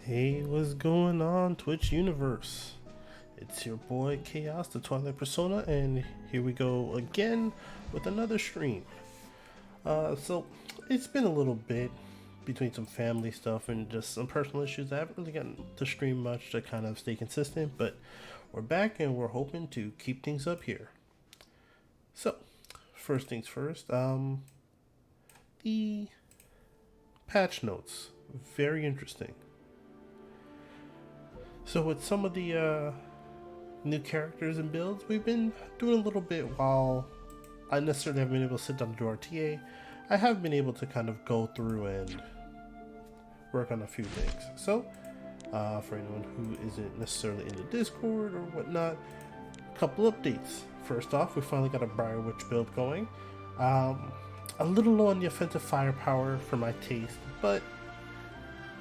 Hey, what's going on, Twitch universe? It's your boy Chaos, the Twilight Persona, and here we go again with another stream. So it's been a little bit between some family stuff and just some personal issues. I haven't really gotten to stream much to kind of stay consistent, but we're back and we're hoping to keep things up here. So, first things first, the patch notes, very interesting. So with some of the new characters and builds, we've been doing a little bit while I necessarily haven't been able to sit down to do RTA. I have been able to kind of go through and work on a few things. So, for anyone who isn't necessarily in the Discord or whatnot, a couple updates. First off, we finally got a Briar Witch build going. A little low on the offensive firepower for my taste, but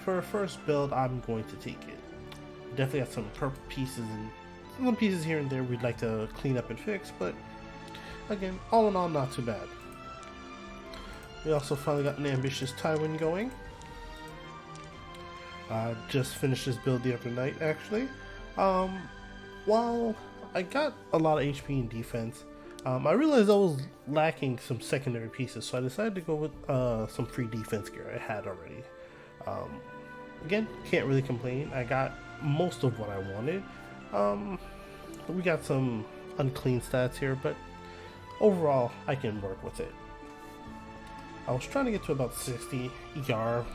for a first build, I'm going to take it. Definitely got some purple pieces and some pieces here and there we'd like to clean up and fix, but again, all in all, not too bad. We also finally got an ambitious Tywin going. Just finished this build the other night, actually. While I got a lot of HP and defense, I realized I was lacking some secondary pieces, so I decided to go with some free defense gear I had already. Again, can't really complain. I got most of what I wanted. We got some unclean stats here, but overall I can work with it. I was trying to get to about 60 ER,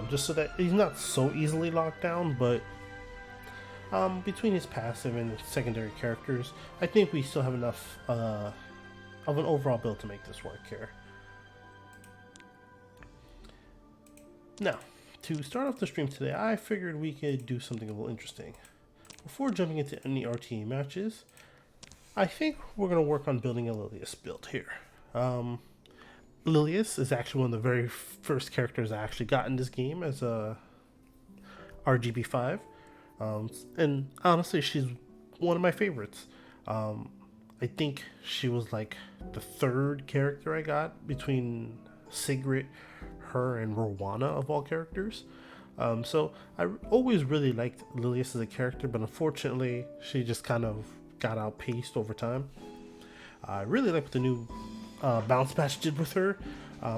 just so that he's not so easily locked down, but between his passive and secondary characters, I think we still have enough of an overall build to make this work here. Now, to start off the stream today, I figured we could do something a little interesting. Before jumping into any RTA matches, I think we're going to work on building a Lilius build here. Lilius is actually one of the very first characters I actually got in this game as a RGB5. And honestly, she's one of my favorites. I think she was like the third character I got between Sigrid, her, and Rowana of all characters. So I always really liked Lilius as a character, but unfortunately she just kind of got outpaced over time. I really like what the new bounce patch did with her.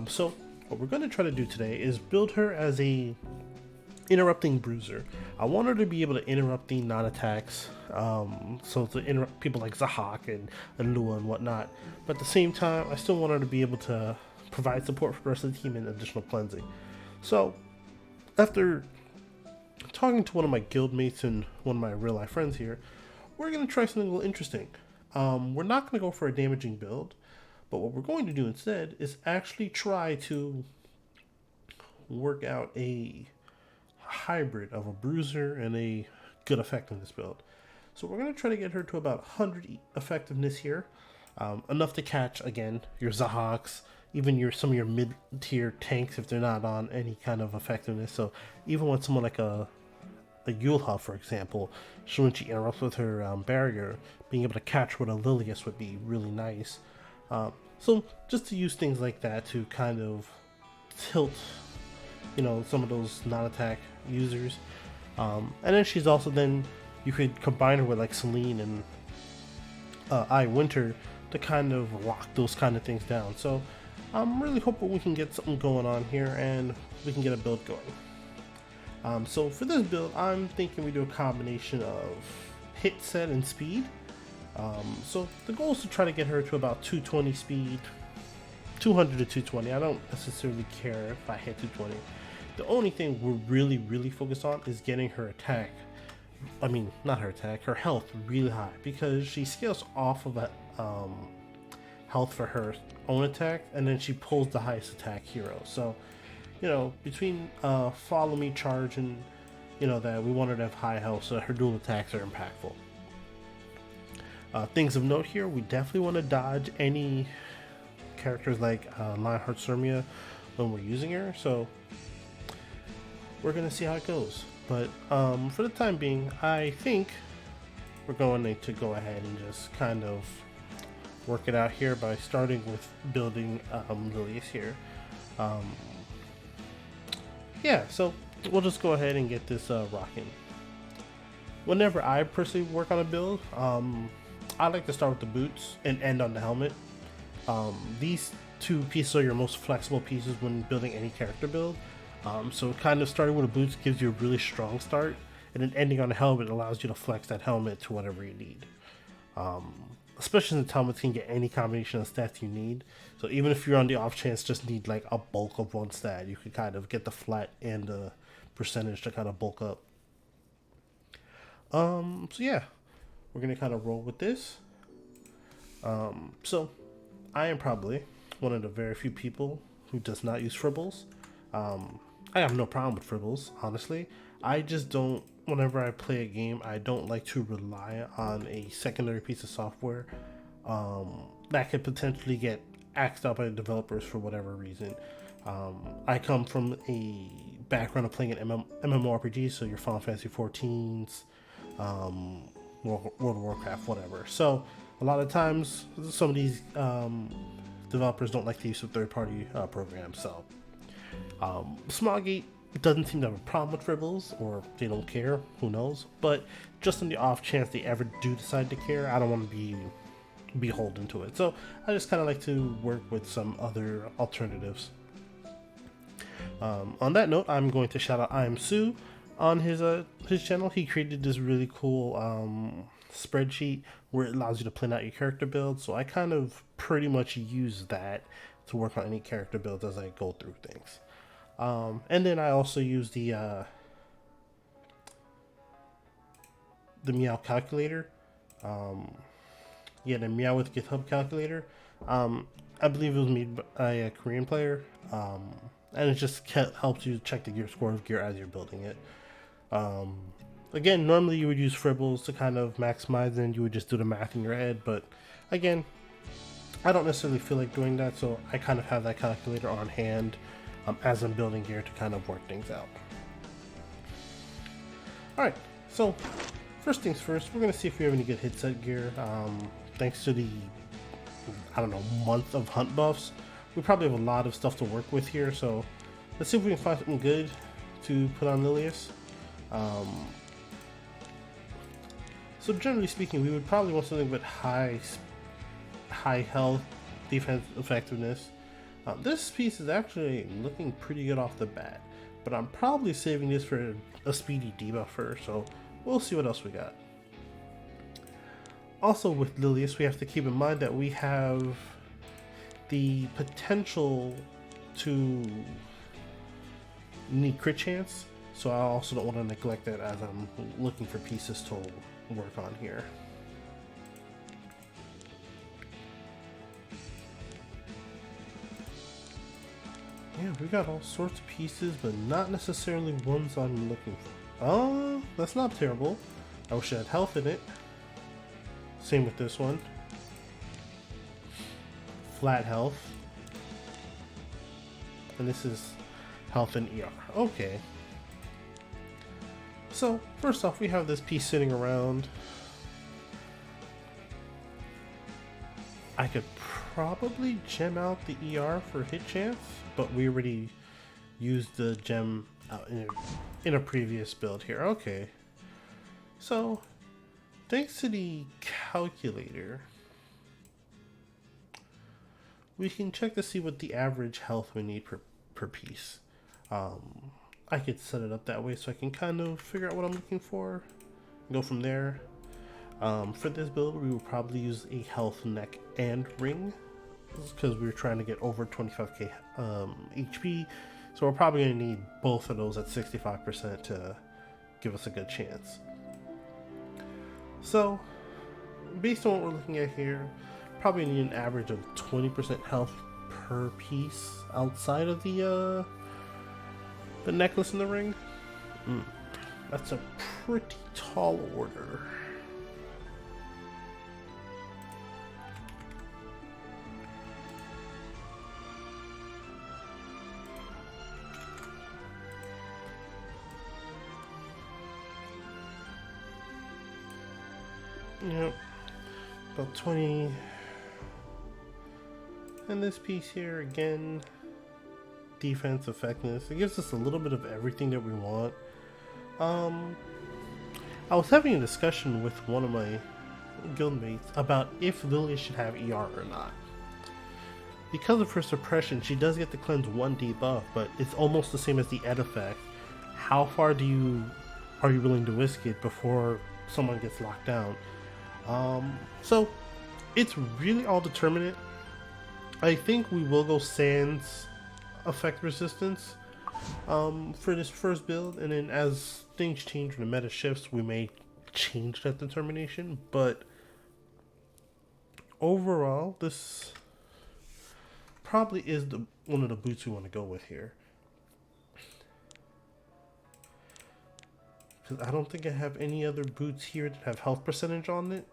So what we're going to try to do today is build her as a interrupting bruiser. I want her to be able to interrupt the non-attacks, so to interrupt people like Zahak and Lua and whatnot, but at the same time I still want her to be able to provide support for the rest of the team and additional cleansing. So after talking to one of my guildmates and one of my real life friends here, we're going to try something a little interesting. We're not going to go for a damaging build, but what we're going to do instead is actually try to work out a hybrid of a bruiser and a good effect in this build. So we're going to try to get her to about 100 effectiveness here, enough to catch, again, your Zahaks, even some of your mid-tier tanks if they're not on any kind of effectiveness. So even with someone like a Yulha, for example, when she interrupts with her barrier, being able to catch with a Lilius would be really nice. So just to use things like that to kind of tilt, some of those non-attack users. And then she's also you could combine her with like Celine and Winter to kind of lock those kind of things down. So I'm really hoping we can get something going on here and we can get a build going. So for this build, I'm thinking we do a combination of hit set and speed. So the goal is to try to get her to about 220 speed, 200 to 220. I don't necessarily care if I hit 220. The only thing we're really focused on is getting her attack, her health really high, because she scales off of that health for her own attack, and then she pulls the highest attack hero. So, between follow me, charge, and that we want her to have high health so that her dual attacks are impactful. Things of note here, we definitely want to dodge any characters like Lionheart Surmia when we're using her, so we're going to see how it goes. But for the time being, I think we're going to go ahead and just kind of work it out here by starting with building Lilius here. Yeah, so we'll just go ahead and get this rocking. Whenever I personally work on a build, I like to start with the boots and end on the helmet. These two pieces are your most flexible pieces when building any character build. So kind of starting with the boots gives you a really strong start, and then ending on the helmet allows you to flex that helmet to whatever you need. Especially since helmets can get any combination of stats you need. So even if you're on the off chance just need like a bulk of one stat, you can kind of get the flat and the percentage to kind of bulk up. So yeah, we're gonna kind of roll with this. So I am probably one of the very few people who does not use fribbles. I have no problem with fribbles, honestly. I just don't, whenever I play a game, I don't like to rely on a secondary piece of software that could potentially get axed out by the developers for whatever reason. I come from a background of playing an MMORPG, so your Final Fantasy 14s, World of Warcraft, whatever. So a lot of times, some of these developers don't like the use of third-party programs. So Smallgate doesn't seem to have a problem with fribbles, or they don't care, who knows. But just on the off chance they ever do decide to care, I don't want to be beholden to it. So I just kind of like to work with some other alternatives. On that note, I'm going to shout out I Am Sue on his channel. He created this really cool spreadsheet where it allows you to plan out your character build. So I kind of pretty much use that to work on any character builds as I go through things. And then I also use the Meow calculator. The Meow with GitHub calculator. I believe it was made by a Korean player. And it just helps you check the gear score of gear as you're building it. Again, normally you would use fribbles to kind of maximize, and you would just do the math in your head. But again, I don't necessarily feel like doing that, so I kind of have that calculator on hand as I'm building gear to kind of work things out. Alright, so first things first, we're going to see if we have any good hit set gear. Thanks to the, month of hunt buffs, we probably have a lot of stuff to work with here, so let's see if we can find something good to put on Lilius. So generally speaking, we would probably want something with high health, defense effectiveness. This piece is actually looking pretty good off the bat, but I'm probably saving this for a speedy debuffer, so we'll see what else we got. Also with Lilius, we have to keep in mind that we have the potential to need crit chance, so I also don't want to neglect that as I'm looking for pieces to work on here. Yeah, we got all sorts of pieces, but not necessarily ones I'm looking for. Oh, that's not terrible. I wish I had health in it. Same with this one. Flat health. And this is health and ER. Okay. So, first off, we have this piece sitting around. I could probably gem out the ER for hit chance, but we already used the gem out in a previous build here. Okay. So, thanks to the calculator, we can check to see what the average health we need per piece. I could set it up that way so I can kind of figure out what I'm looking for and go from there. For this build, we will probably use a health neck and ring because we're trying to get over 25k HP. So we're probably going to need both of those at 65% to give us a good chance. So, based on what we're looking at here, probably need an average of 20% health per piece outside of the necklace and the ring. That's a pretty tall order. Yep, about 20. And this piece here again, defense, effectiveness. It gives us a little bit of everything that we want. I was having a discussion with one of my guildmates about if Lilia should have ER or not. Because of her suppression, she does get to cleanse 1 debuff, but it's almost the same as the Ed effect. How far are you willing to risk it before someone gets locked down? So it's really all determinate. I think we will go Sans effect resistance for this first build, and then as things change and the meta shifts, we may change that determination. But overall, this probably is one of the boots we want to go with here, because I don't think I have any other boots here that have health percentage on it,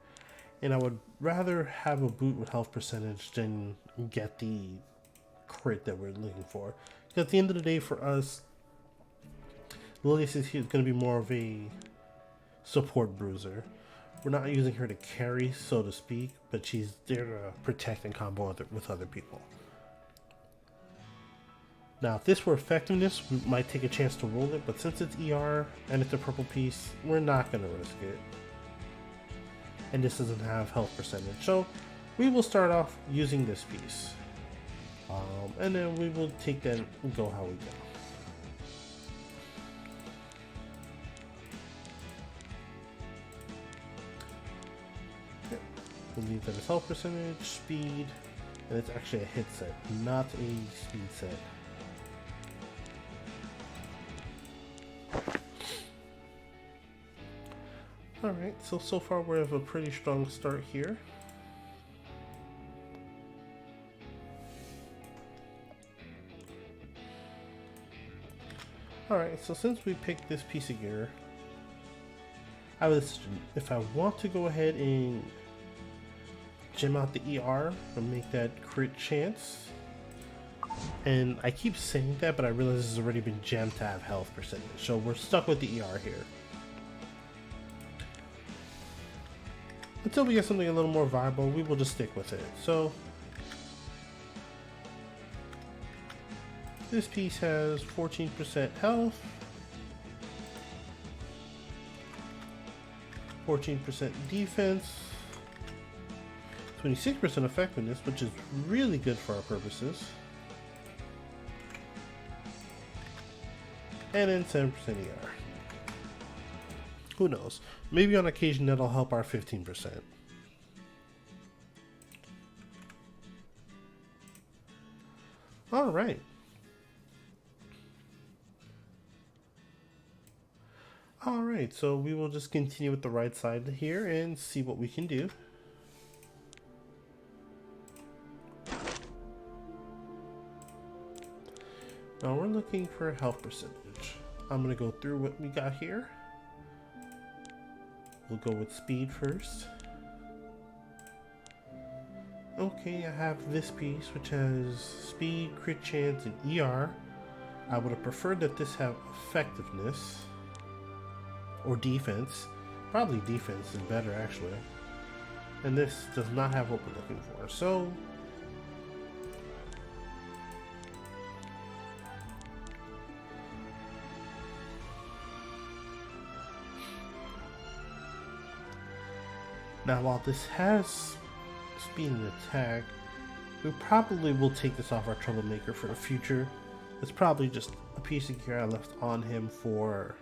and I would rather have a boot with health percentage than get the crit that we're looking for. Because at the end of the day, for us, Lilius is going to be more of a support bruiser. We're not using her to carry, so to speak, but she's there to protect and combo with other people. Now, if this were effectiveness, we might take a chance to roll it, but since it's ER and it's a purple piece, we're not going to risk it. And this doesn't have health percentage, so we will start off using this piece. And then we will take that and go how we go. Okay. We'll leave that as health percentage, speed, and it's actually a hit set, not a speed set. Alright, so far we have a pretty strong start here. Alright, so since we picked this piece of gear, I have a decision. If I want to go ahead and gem out the ER and make that crit chance, and I keep saying that, but I realize this has already been gemmed to have health percentage, so we're stuck with the ER here. Until we get something a little more viable, we will just stick with it. So this piece has 14% health, 14% defense, 26% effectiveness, which is really good for our purposes, and then 7% ER. Who knows? Maybe on occasion that'll help our 15%. Alright. Alright, so we will just continue with the right side here and see what we can do. Now we're looking for health percentage. I'm going to go through what we got here. We'll go with speed first. Okay, I have this piece which has speed, crit chance, and ER. I would have preferred that this have effectiveness or defense. Probably defense is better actually. And this does not have what we're looking for. So now, while this has speed and attack, we probably will take this off our troublemaker for the future. It's probably just a piece of gear I left on him for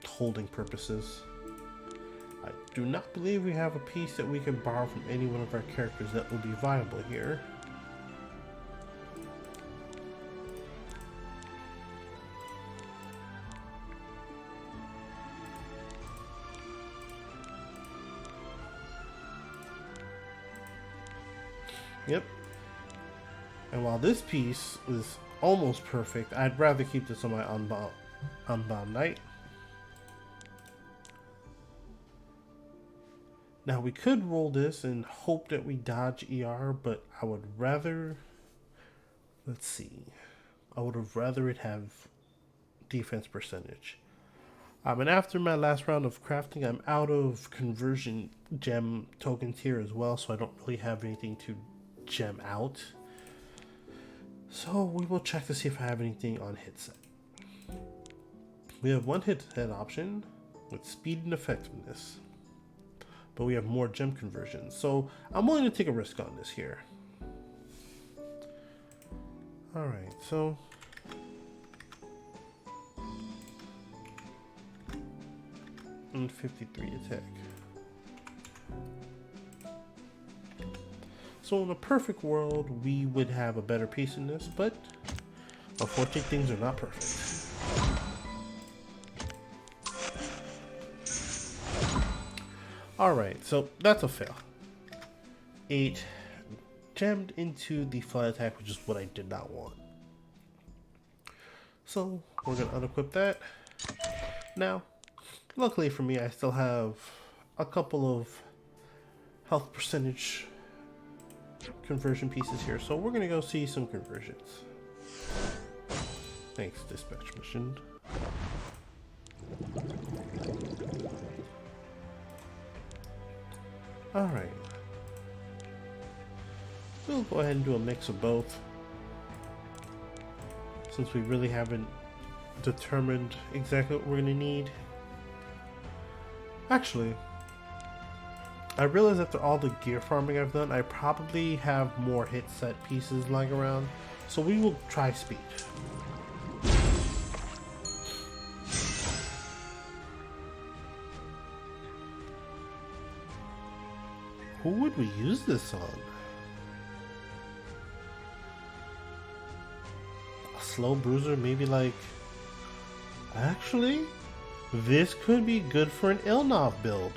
holding purposes. I do not believe we have a piece that we can borrow from any one of our characters that will be viable here. Yep. And while this piece is almost perfect, I'd rather keep this on my Unbound Knight. Now we could roll this and hope that we dodge ER, but I would rather, let's see, I would have rather it have defense percentage. And after my last round of crafting, I'm out of conversion gem tokens here as well, so I don't really have anything to gem out. So we will check to see if I have anything on hit set. We have one hit set option with speed and effectiveness, but we have more gem conversions. So I'm willing to take a risk on this here. All right, so and 53 attack. So in a perfect world, we would have a better piece in this, but unfortunately things are not perfect. Alright, so that's a fail. 8 jammed into the fly attack, which is what I did not want. So we're going to unequip that. Now, luckily for me, I still have a couple of health percentage conversion pieces here, so we're going to go see some conversions. Thanks, dispatch mission. Alright. We'll go ahead and do a mix of both, since we really haven't determined exactly what we're going to need. Actually, I realize after all the gear farming I've done, I probably have more hit set pieces lying around, so we will try speed. Who would we use this on? A slow bruiser, maybe like... Actually, this could be good for an Ilnov build.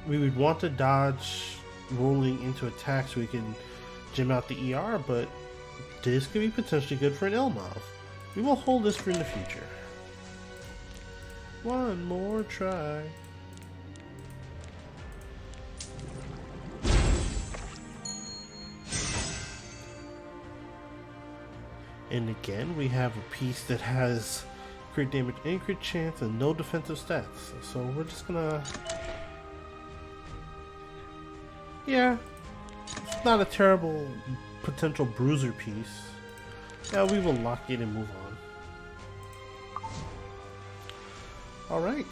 We would want to dodge rolling into attack so we can gem out the ER, but this could be potentially good for an Ilnov. We will hold this for in the future. One more try. And again, we have a piece that has crit damage and crit chance and no defensive stats. So we're just gonna... Yeah, it's not a terrible potential bruiser piece. Yeah, we will lock it and move on. Alright.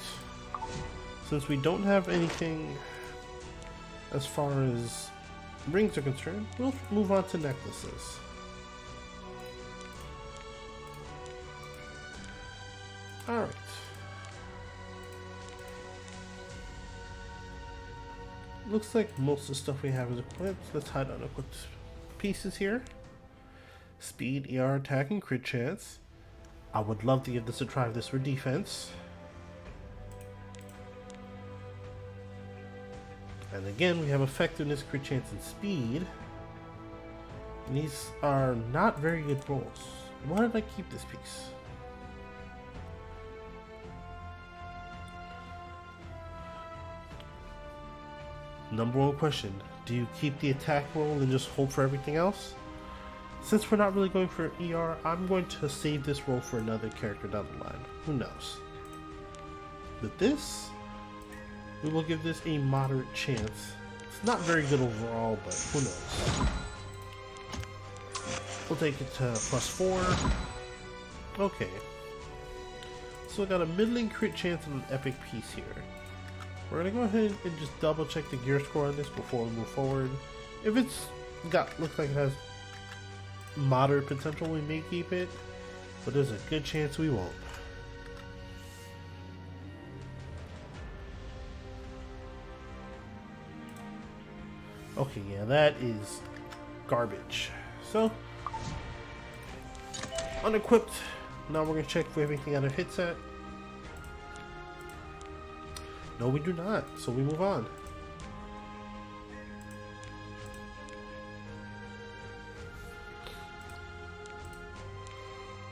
Since we don't have anything as far as rings are concerned, we'll move on to necklaces. Alright. Looks like most of the stuff we have is equipped. Let's hide unequipped pieces here. Speed, ER, attack, and crit chance. I would love to give this a try if this were defense. And again, we have effectiveness, crit chance, and speed. And these are not very good rolls. Why did I keep this piece? Number one question, do you keep the attack roll and just hope for everything else? Since we're not really going for ER, I'm going to save this roll for another character down the line. Who knows? With this, we will give this a moderate chance. It's not very good overall, but who knows? We'll take it to +4. Okay. So we got a middling crit chance and an epic piece here. We're gonna go ahead and just double check the gear score on this before we move forward. If it's looks like it has moderate potential, we may keep it, but there's a good chance we won't. Okay, yeah, that is garbage. So, unequipped. Now we're gonna check if we have anything out of hit set. No, we do not, so we move on.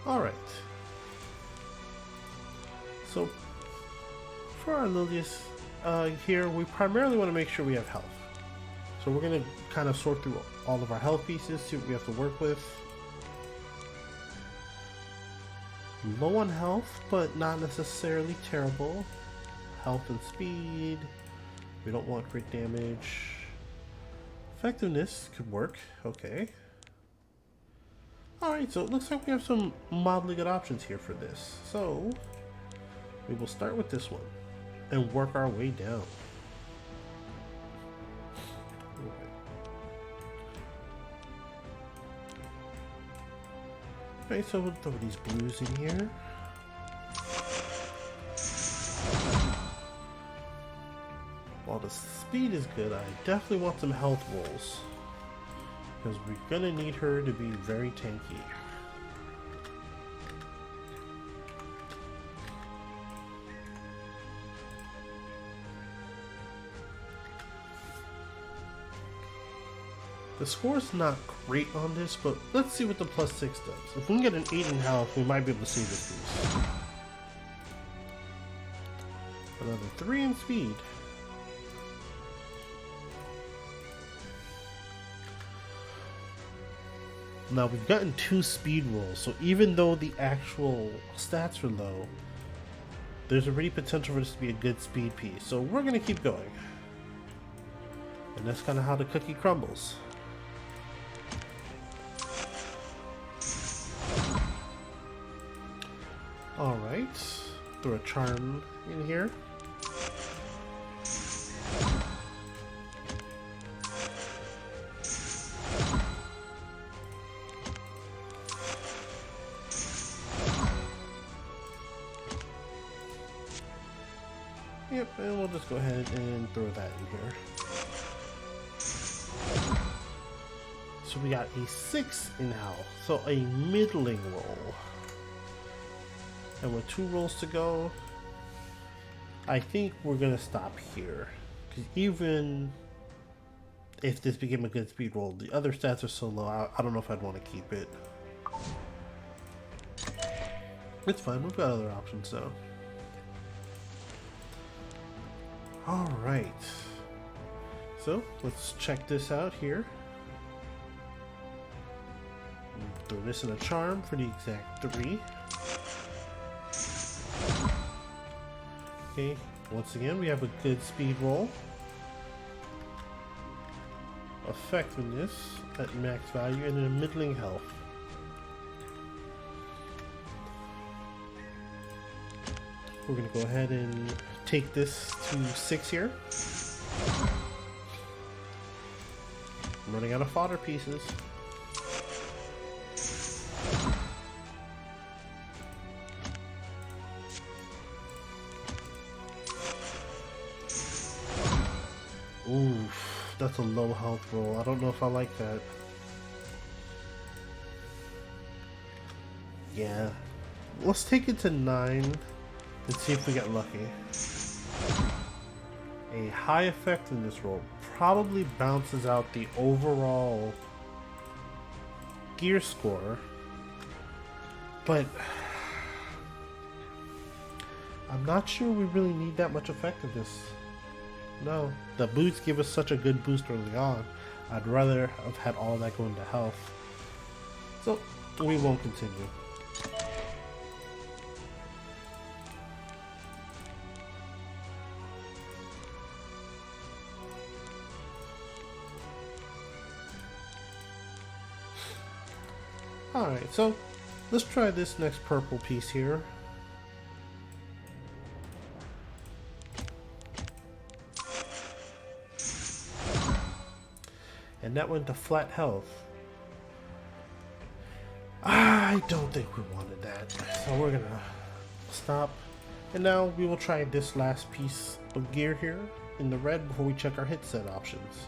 Alright. So, for our Lilius here, we primarily want to make sure we have health. So we're going to kind of sort through all of our health pieces, see what we have to work with. Low on health, but not necessarily terrible. Health and speed. We don't want crit damage. Effectiveness could work. Okay. Alright, so it looks like we have some mildly good options here for this. So, we will start with this one and work our way down. Okay, so we'll throw these blues in here. While the speed is good, I definitely want some health rolls, because we're gonna need her to be very tanky. The score's not great on this, but let's see what the +6 does. If we can get an 8 in health, we might be able to save this piece. Another 3 in speed. Now we've gotten 2 speed rolls, so even though the actual stats are low, there's already potential for this to be a good speed piece. So we're gonna keep going. And that's kind of how the cookie crumbles. Alright, throw a charm in here. Yep, and we'll just go ahead and throw that in here. So we got a 6 in health, so a middling roll. And with 2 rolls to go, I think we're gonna stop here. Because even if this became a good speed roll, the other stats are so low, I don't know if I'd want to keep it. It's fine, we've got other options though. Alright, so let's check this out here. Throw this in a charm for the exact 3. Okay, once again we have a good speed roll. Effectiveness at max value and a middling health. We're going to go ahead and take this to 6 here. I'm running out of fodder pieces. Oof, that's a low health roll. I don't know if I like that. Yeah. Let's take it to 9 and see if we get lucky. A high effectiveness roll probably bounces out the overall gear score, but I'm not sure we really need that much effectiveness. No, the boots give us such a good boost early on. I'd rather have had all that go into health. So, we won't continue. Alright, so let's try this next purple piece here. And that went to flat health. I don't think we wanted that. So we're gonna stop. And now we will try this last piece of gear here in the red before we check our hit set options.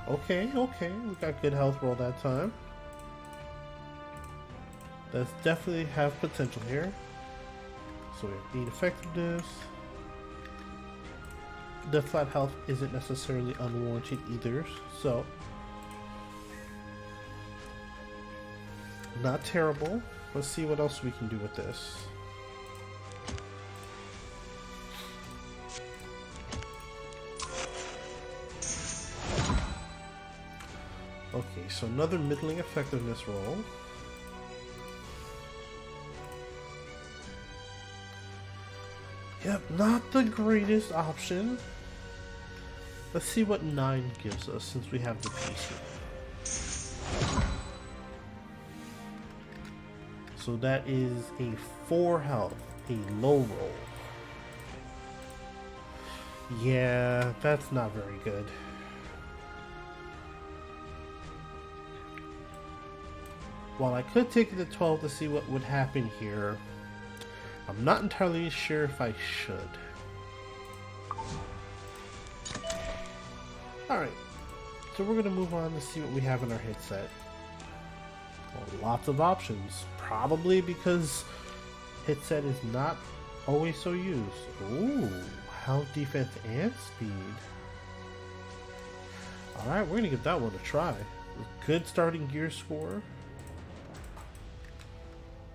Okay, we got good health roll that time. That's definitely have potential here. So we have 8 effectiveness. The flat health isn't necessarily unwarranted either, so not terrible. Let's see what else we can do with this. Okay, so another middling effectiveness roll. Yep, not the greatest option. Let's see what 9 gives us since we have the piece here. So that is a 4 health, a low roll. Yeah, that's not very good. While I could take it to 12 to see what would happen here, I'm not entirely sure if I should. Alright, so we're going to move on to see what we have in our hit set. Well, lots of options, probably because hit set is not always so used. Ooh, health, defense, and speed. Alright, we're going to give that one a try. Good starting gear score.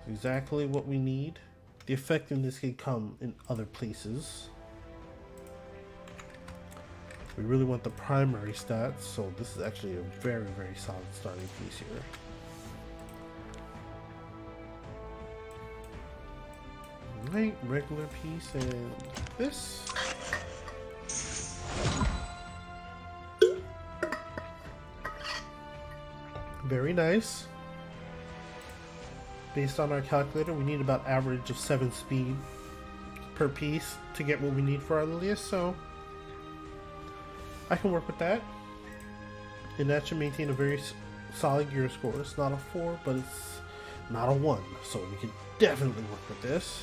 Exactly what we need. The effectiveness can come in other places. We really want the primary stats, so this is actually a very, very solid starting piece here. Right, regular piece and this. Very nice. Based on our calculator, we need about average of 7 speed per piece to get what we need for our Lilius, so I can work with that. And that should maintain a very solid gear score. It's not a 4, but it's not a 1, so we can definitely work with this.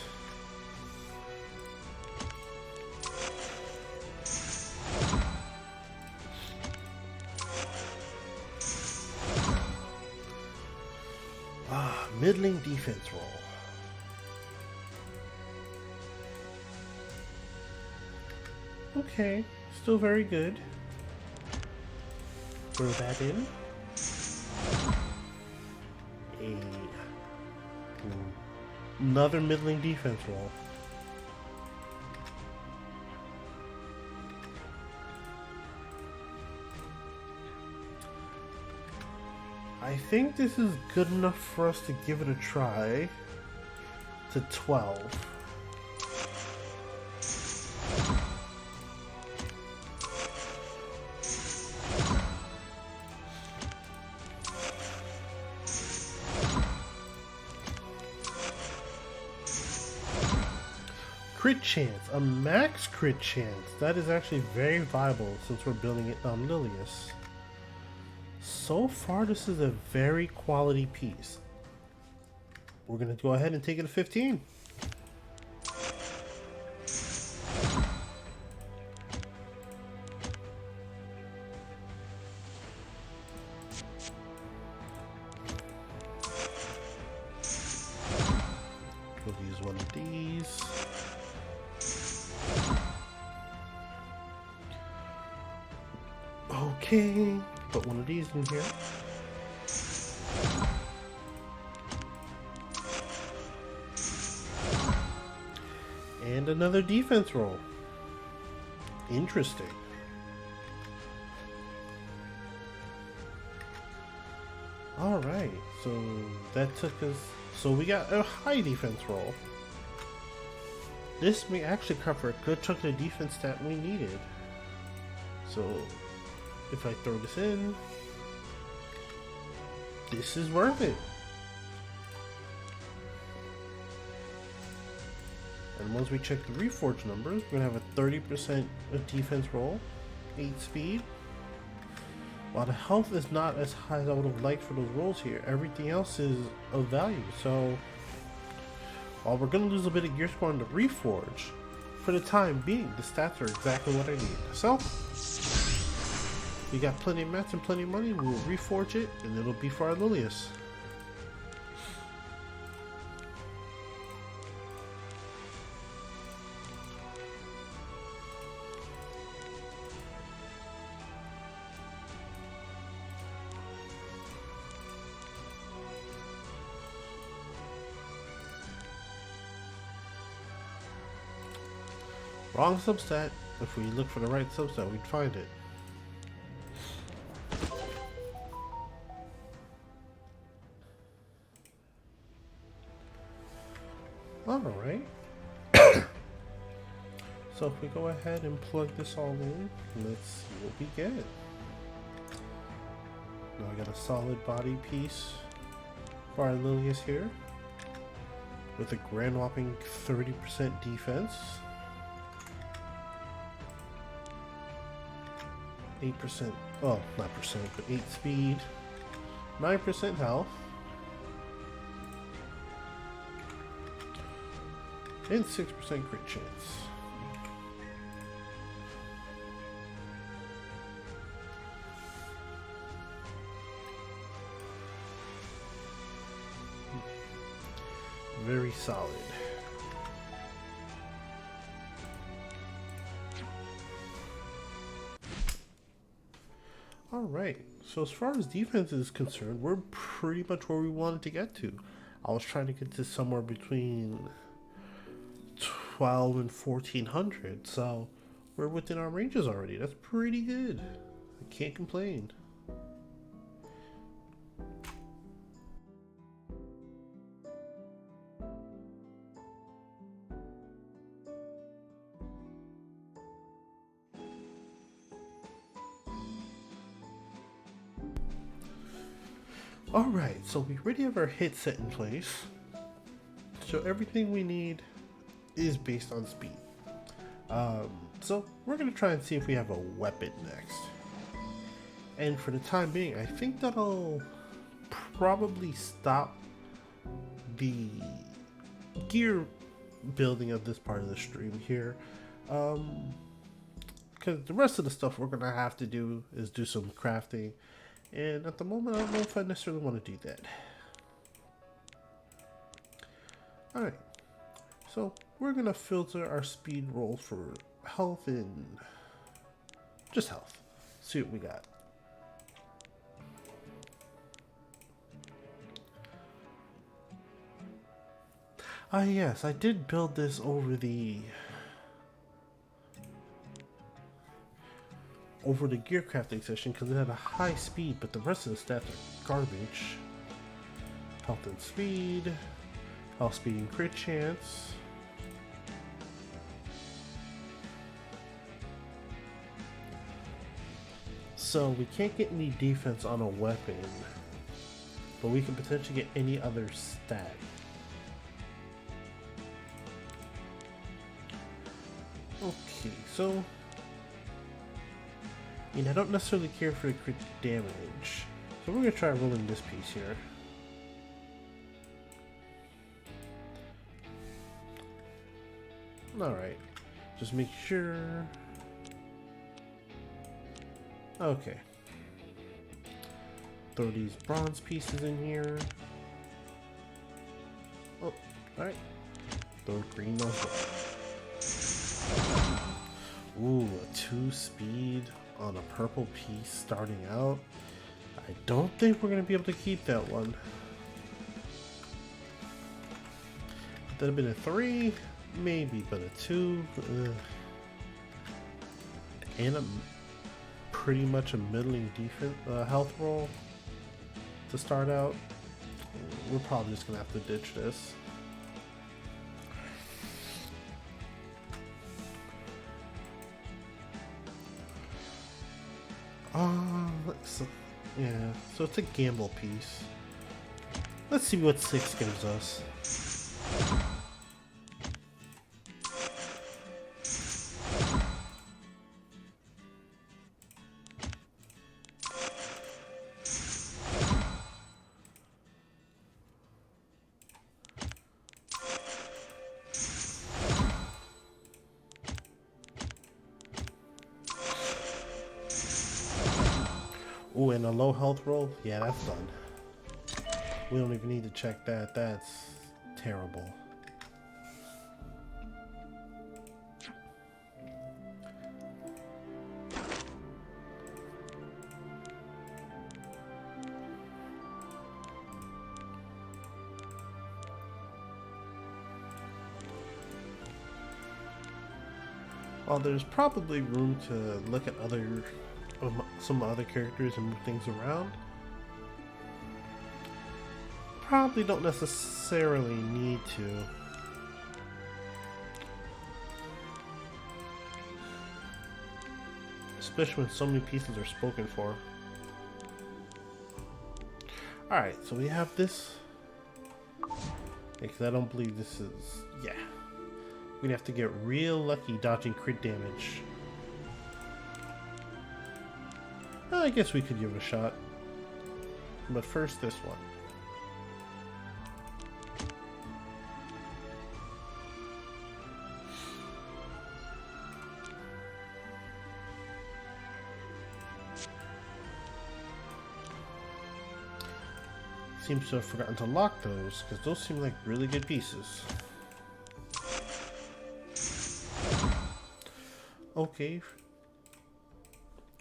Middling defense roll. Okay, still very good. Throw that in. Another middling defense roll. I think this is good enough for us to give it a try to 12. Crit chance, a max crit chance. That is actually very viable since we're building it on Lilius. So far, this is a very quality piece. We're going to go ahead and take it to 15. We'll use one of these. Okay. Put one of these in here. And another defense roll. Interesting. Alright, so that took us... So we got a high defense roll. This may actually cover a good chunk of the defense that we needed. So... if I throw this in, this is worth it. And once we check the Reforge numbers, we're going to have a 30% defense roll, 8 speed. While the health is not as high as I would have liked for those rolls here, everything else is of value. So, while we're going to lose a bit of gear score on the Reforge, for the time being, the stats are exactly what I need. So, we got plenty of mats and plenty of money. We'll reforge it, and it'll be for our Lilius. Wrong substat. If we look for the right substat, we'd find it. Alright. So if we go ahead and plug this all in, let's see what we get. Now I got a solid body piece for our Lilius here, with a grand whopping 30% defense, 8%, oh, not percent, but 8 speed, 9% health, and 6% crit chance. Very solid. Alright, so as far as defense is concerned, we're pretty much where we wanted to get to. I was trying to get to somewhere between 12 and 1400, so we're within our ranges already. That's pretty good. I can't complain. Alright, so we already have our hit set in place. So everything we need is based on speed. So we're going to try and see if we have a weapon next. And for the time being, I think that'll probably stop the gear building of this part of the stream here. Because the rest of the stuff we're going to have to do is do some crafting. And at the moment, I don't know if I necessarily want to do that. Alright, so we're going to filter our speed roll for health and just health. See what we got. Ah yes, I did build this over the gear crafting session because it had a high speed, but the rest of the stats are garbage. Health and speed, health, speed, and crit chance. So we can't get any defense on a weapon, but we can potentially get any other stat. Okay, so I don't necessarily care for the crit damage, so we're going to try rolling this piece here. Alright, just make sure. Okay. Throw these bronze pieces in here. Oh, alright. Throw green ones. Ooh, a 2 speed on a purple piece starting out. I don't think we're going to be able to keep that one. That'd have been a 3, maybe, but a 2. And a pretty much a middling defense health roll to start out. We're probably just going to have to ditch this. Yeah, so it's a gamble piece. Let's see what 6 gives us. Ooh, and a low health roll? Yeah, that's done. We don't even need to check that. That's terrible. While there's probably room to look at some other characters and move things around, probably don't necessarily need to. especially when so many pieces are spoken for. Alright, so we have this. Because I don't believe this is... yeah. We're gonna have to get real lucky dodging crit damage. I guess we could give it a shot. But first, this one. Seems to have forgotten to lock those, because those seem like really good pieces. Okay.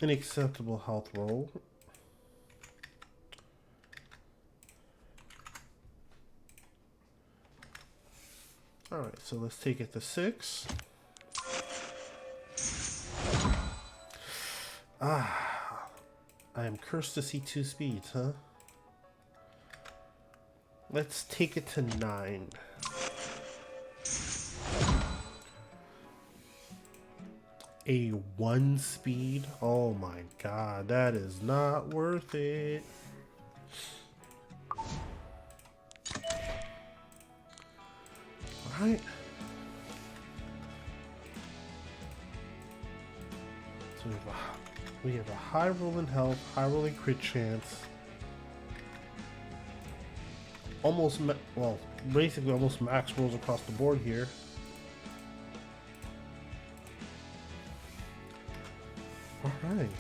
An acceptable health roll. Alright, so let's take it to 6. Ah, I am cursed to see 2 speeds, huh? Let's take it to 9. A 1 speed? Oh my god, that is not worth it. Alright. So we have a high rolling health, high rolling crit chance. Almost, well, basically almost max rolls across the board here. Alright.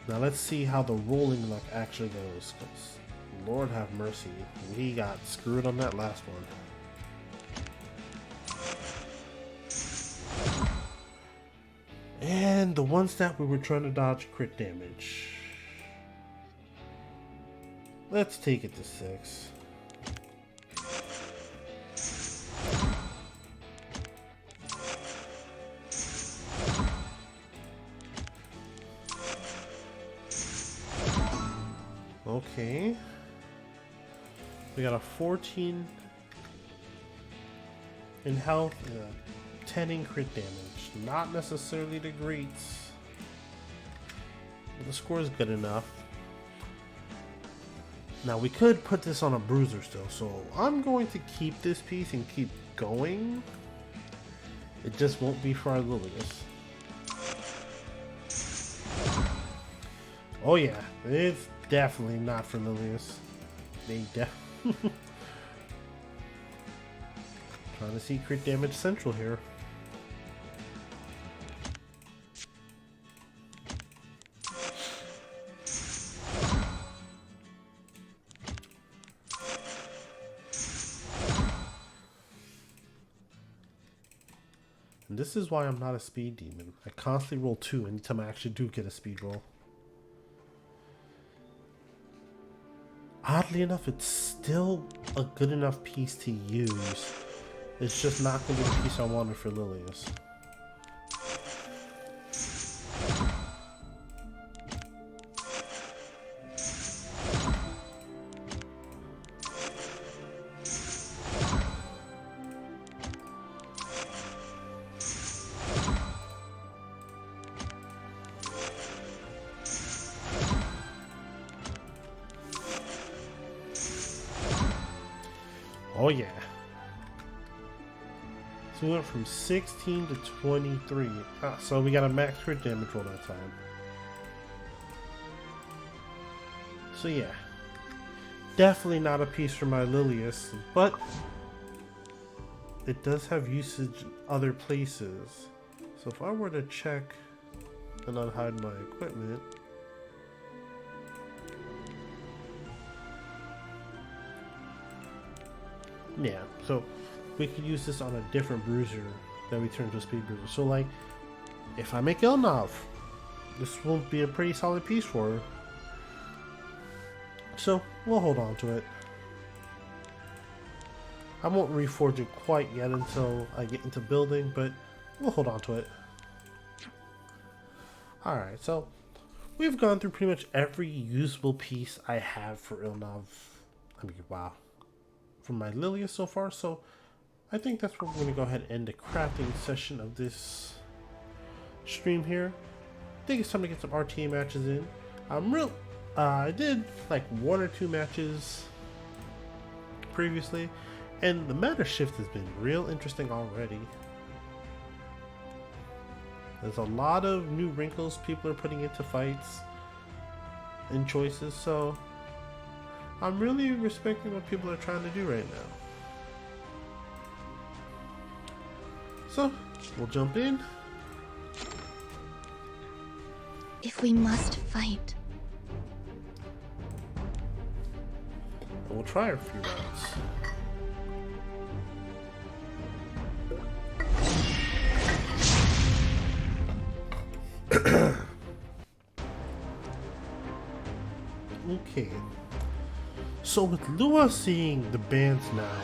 Now let's see how the rolling luck actually goes, because Lord have mercy, we got screwed on that last one. And the one stat we were trying to dodge, crit damage. Let's take it to 6. Okay. We got a 14 in health and a 10 in crit damage. Not necessarily the greats, but the score is good enough. Now we could put this on a bruiser still, so I'm going to keep this piece and keep going. It just won't be for our Lilius. Oh yeah, it's definitely not for Lilius. They trying to see crit damage central here. And this is why I'm not a speed demon. I constantly roll 2 anytime I actually do get a speed roll. Oddly enough, it's still a good enough piece to use. It's just not going to be the piece I wanted for Lilius. Oh yeah. So we went from 16 to 23. So we got a max crit damage roll that time. So yeah. Definitely not a piece for my Lilius, but it does have usage in other places. So if I were to check and unhide my equipment, yeah, so we could use this on a different bruiser that we turn to a speed bruiser. So like, if I make Elnov, this will be a pretty solid piece for her. So we'll hold on to it. I won't reforge it quite yet until I get into building, but we'll hold on to it. Alright, so we've gone through pretty much every usable piece I have for Elnov. I mean, wow. From my Lilius so far, so I think that's where we're going to go ahead and end the crafting session of this stream here. think it's time to get some RTA matches in. I did like 1 or 2 matches previously, and the meta shift has been real interesting already. There's a lot of new wrinkles people are putting into fights and choices, so I'm really respecting what people are trying to do right now. So, we'll jump in. If we must fight, And we'll try a few rounds. Okay. So with Lua seeing the bans now,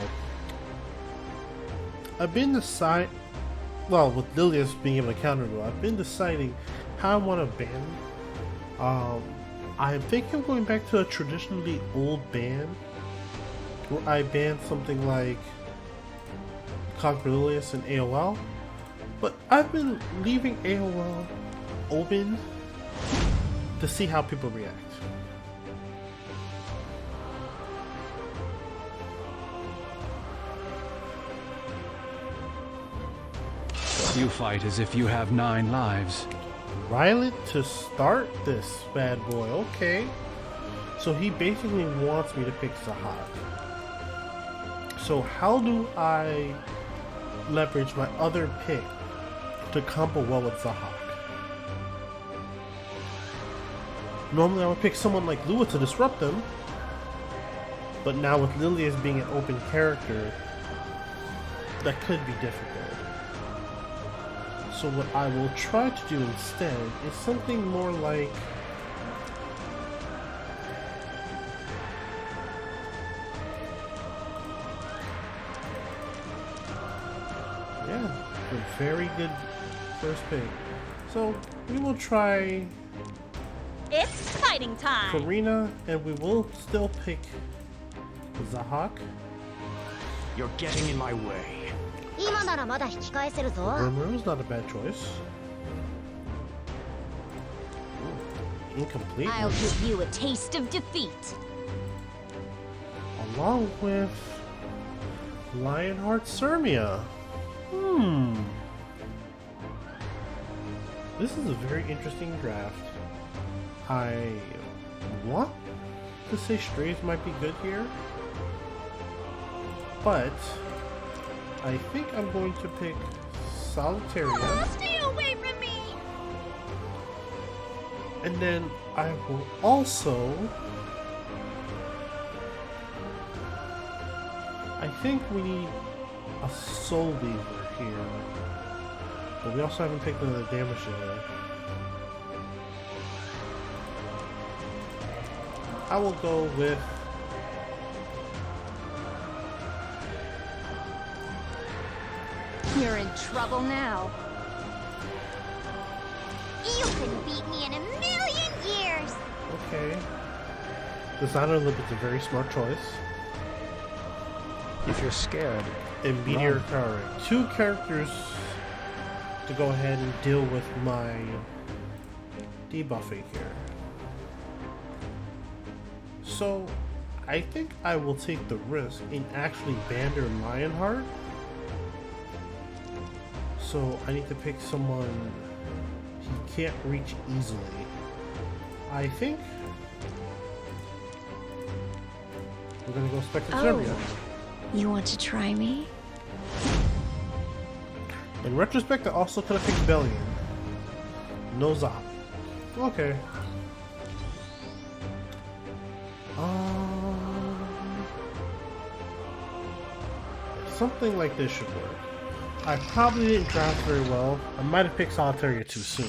I've been deciding, well, with Lilius being able to counter Lua, I've been deciding how I want to ban. I think I'm going back to a traditionally old ban, where I banned something like Conquer Lilius and AOL, but I've been leaving AOL open to see how people react. You fight as if you have 9 lives. Rylet to start this bad boy, okay. So he basically wants me to pick Zahak. So how do I leverage my other pick to combo well with Zahak? Normally I would pick someone like Lua to disrupt them, but now with Lilius being an open character, that could be difficult. So what I will try to do instead is something more like a very good first pick. So we will try It's fighting time! Karina, and we will still pick Zahak. You're getting in my way. 今ならまだ引き返せるぞ。 Rimuru is not a bad choice. Incomplete. I'll give you a taste of defeat. Along with Lionheart Sermia. This is a very interesting draft. I want to say Strays might be good here, but I think I'm going to pick Solitaria. Stay away from me! And then I will also... I think we need a Soul Weaver here. But we also haven't picked another damage yet. I will go with... You're in trouble now. You couldn't beat me in a million years! Okay. Designer Lip is a very smart choice. If you're scared, And Meteor Power. 2 characters to go ahead and deal with my debuffing here. So I think I will take the risk in actually Bander Lionheart. So I need to pick someone he can't reach easily. I think we're gonna go Spectre Zermia. you want to try me? In retrospect, I also could have picked Bellion. No Zop. Okay. Something like this should work. I probably didn't draft very well. I might have picked Solitaria too soon.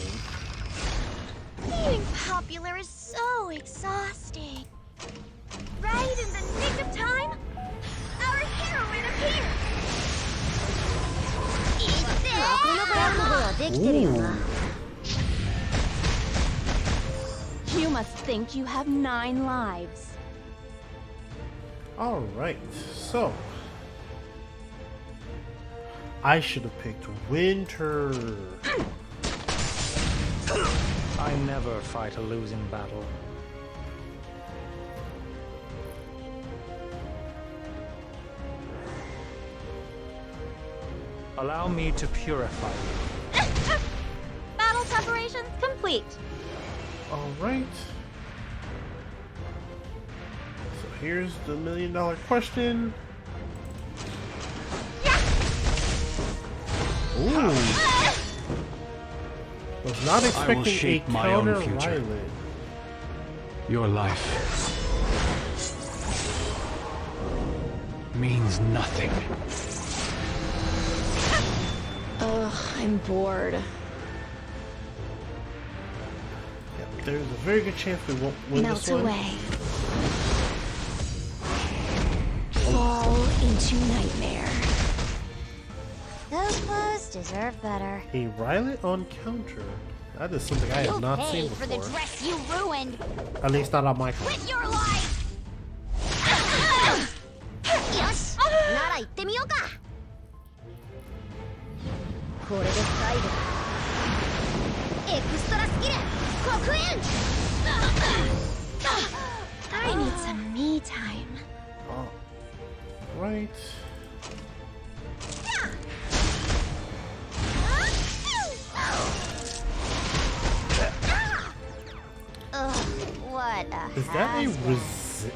Being popular is so exhausting. Right in the nick of time, our heroine appears. You must think you have 9 lives. Alright, so I should have picked Winter. I never fight a losing battle. Allow me to purify you. Battle preparations complete. Alright. So here's the $1 million question. Ooh. Was not expecting a shape my own counter future. Violet. Your life means nothing. Ugh, I'm bored. Yeah, there's a very good chance we won't win Melt this one. away. Fall into nightmare. Those clothes deserve better. A Violet on counter. That is something I have You'll not pay seen for the before. dress you ruined At least not on my card. with your life. よし、なら行ってみようか。これで最後だ。エクストラスキル刻印。I need some me time. Right. Ugh, what a Is that a hassle. resist?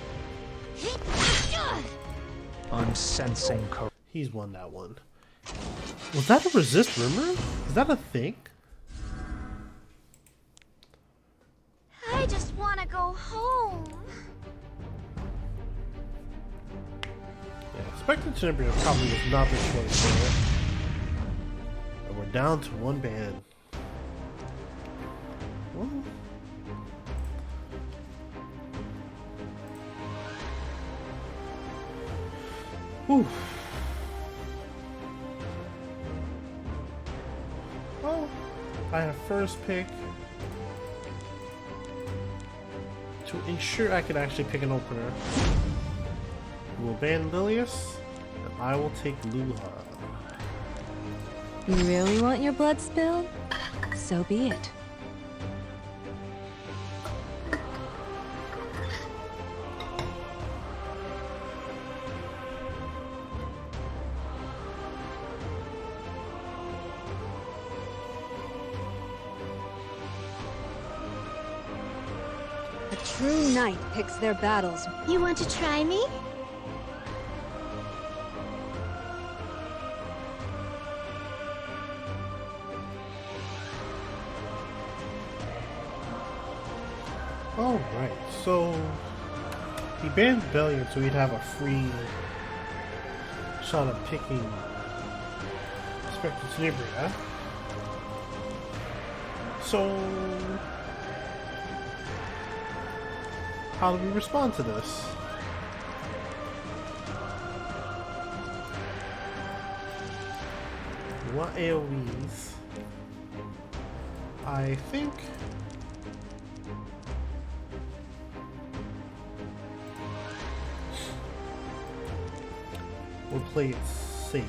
I'm sensing He's won that one. Was that a resist rumor? Is that a thing? I just want to go home. Yeah, expected champion probably was not the choice there. And we're down to one band. Well, whew. Well, I have first pick to ensure I can actually pick an opener. We will ban Lilius, and I will take Luha. You really want your blood spilled? So be it. A true knight picks their battles. You want to try me? Alright, so he banned Bellion so he'd have a free shot of picking Spectre Tenebria. So how do we respond to this? What AoEs? I think we'll play it safe.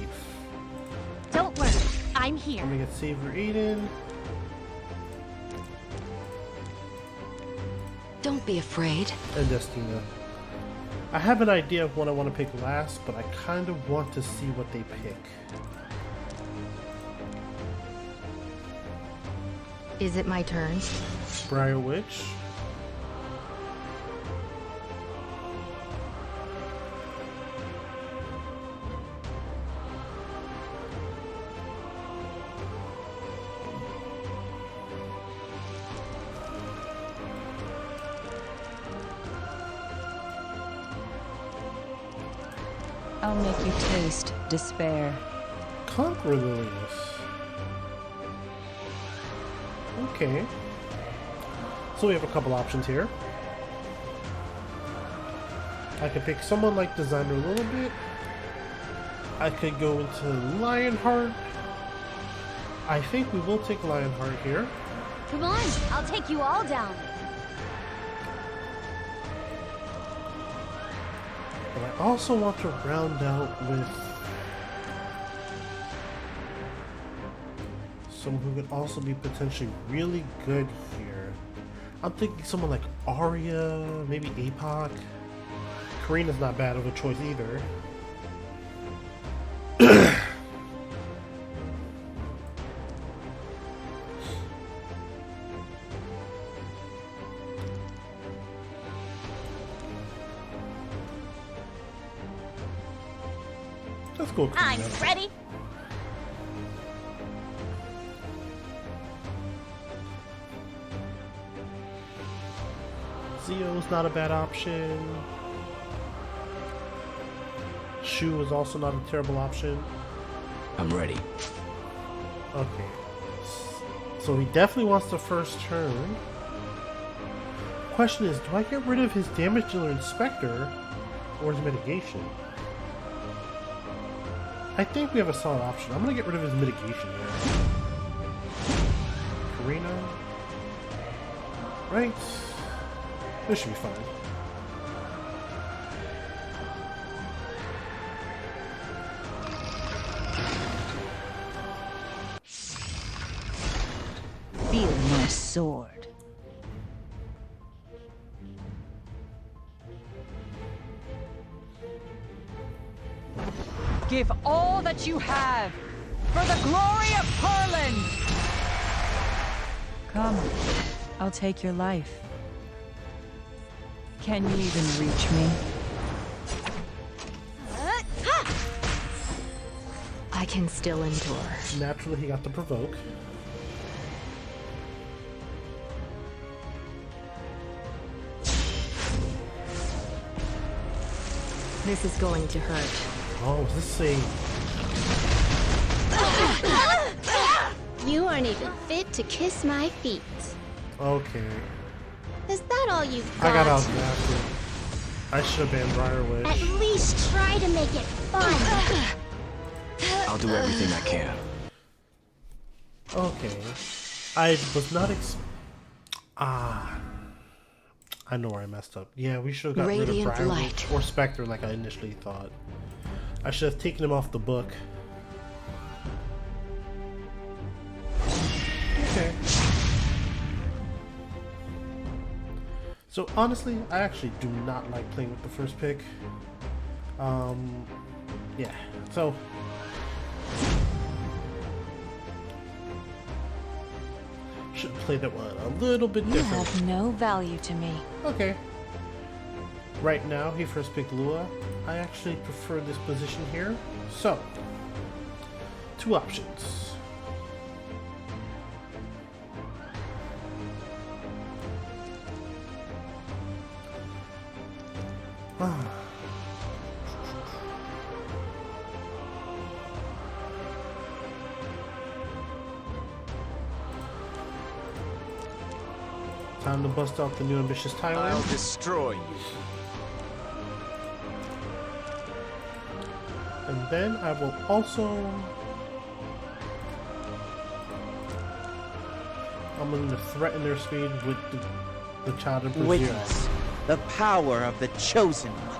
Don't worry, I'm here. I'm gonna get Saver Aiden. Don't be afraid. And Destina. I have an idea of what I want to pick last, but I kind of want to see what they pick. Is it my turn? Briar Witch. I'll make you taste despair. Conqueror Lilius. Okay. So we have a couple options here. I could pick someone like Designer a little bit. I could go into Lionheart. I think we will take Lionheart here. Come on, I'll take you all down. But I also want to round out with someone who could also be potentially really good here. I'm thinking someone like Arya, maybe APOC. Karina's not bad of a choice either. Let's go, I'm Karina. ready. Zio's not a bad option. Shu is also not a terrible option. I'm ready. Okay. So he definitely wants the first turn. Question is, do I get rid of his damage dealer inspector or his mitigation? I think we have a solid option. I'm gonna get rid of his mitigation here. Karina. Right. This should be fine. Feel my sword. Give all that you have for the glory of Harlan! Come, I'll take your life. Can you even reach me? I can still endure. Naturally, he got the provoke. This is going to hurt. Oh, is this a... You aren't even fit to kiss my feet. Okay. Is that all you've I got got? outdrafted. I should have banned Briar At Witch. least try to make it fun. I'll do everything I can. Okay. I was not I know where I messed up. Yeah, we should have got rid of Radiant Briar light. Witch or Spectre like I initially thought. I should have taken him off the book. Okay. So honestly, I actually do not like playing with the first pick. Yeah. So should have played that one a little bit You different. have no value to me. Okay. Right now, he first picked Lua. I actually prefer this position here. So, two options. Time to bust out the new ambitious I'll Thailand. destroy you. And then I will also... I'm going to threaten their speed with the Child of Brazil. Witness the power of the Chosen One.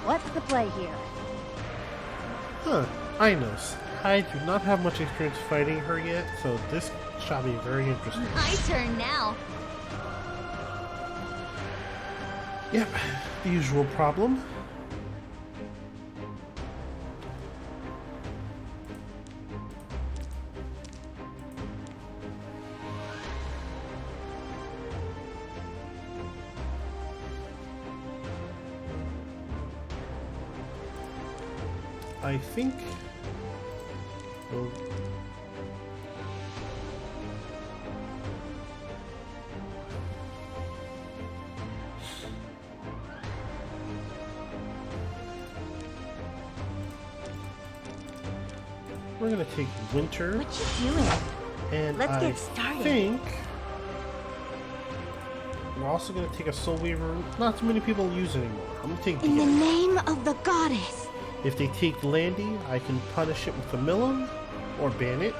What's the play here? Huh, Inos. I do not have much experience fighting her yet, so this shall be very interesting. My turn now. Yep, the usual problem. I think we'll we're gonna take Winter, What you doing? and Let's I get started. think we're also gonna take a Soul Weaver. Not too many people use it anymore. I'm gonna take In the Deanna. name of the goddess. If they take Landy, I can punish it with a Millum or ban it.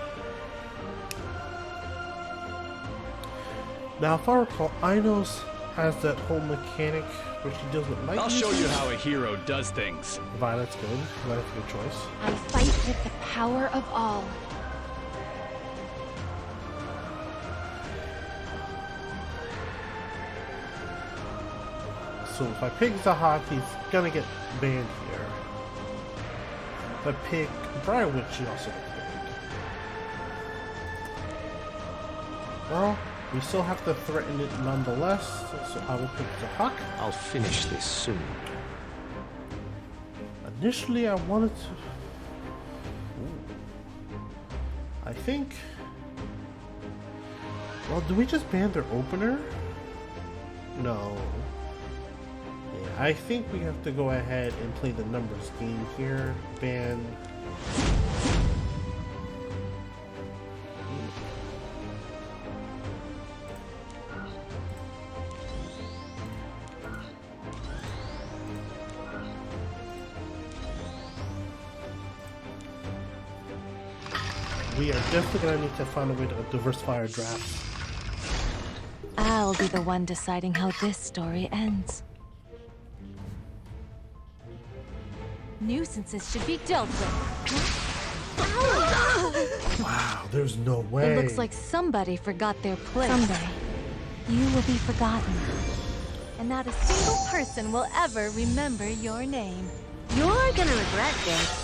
Now, if I recall, Inos has that whole mechanic where she deals with light I'll show uses. you how a hero does things. Violet's good. Violet's a good choice. I fight with the power of all. So if I pick Zahat, he's gonna get banned here. If I pick Briarwood, she also gets banned. Well, we still have to threaten it nonetheless, so I will pick Zahat. I'll finish this soon. Initially, I wanted to... Ooh. I think... Well, do we just ban their opener? No. Yeah, I think we have to go ahead and play the numbers game here. Ban... We are definitely going to need to find a way to diversify our drafts. I'll be the one deciding how this story ends. Nuisances should be dealt with. Wow, there's no way. It looks like somebody forgot their place. Someday, you will be forgotten. And not a single person will ever remember your name. You're gonna regret this.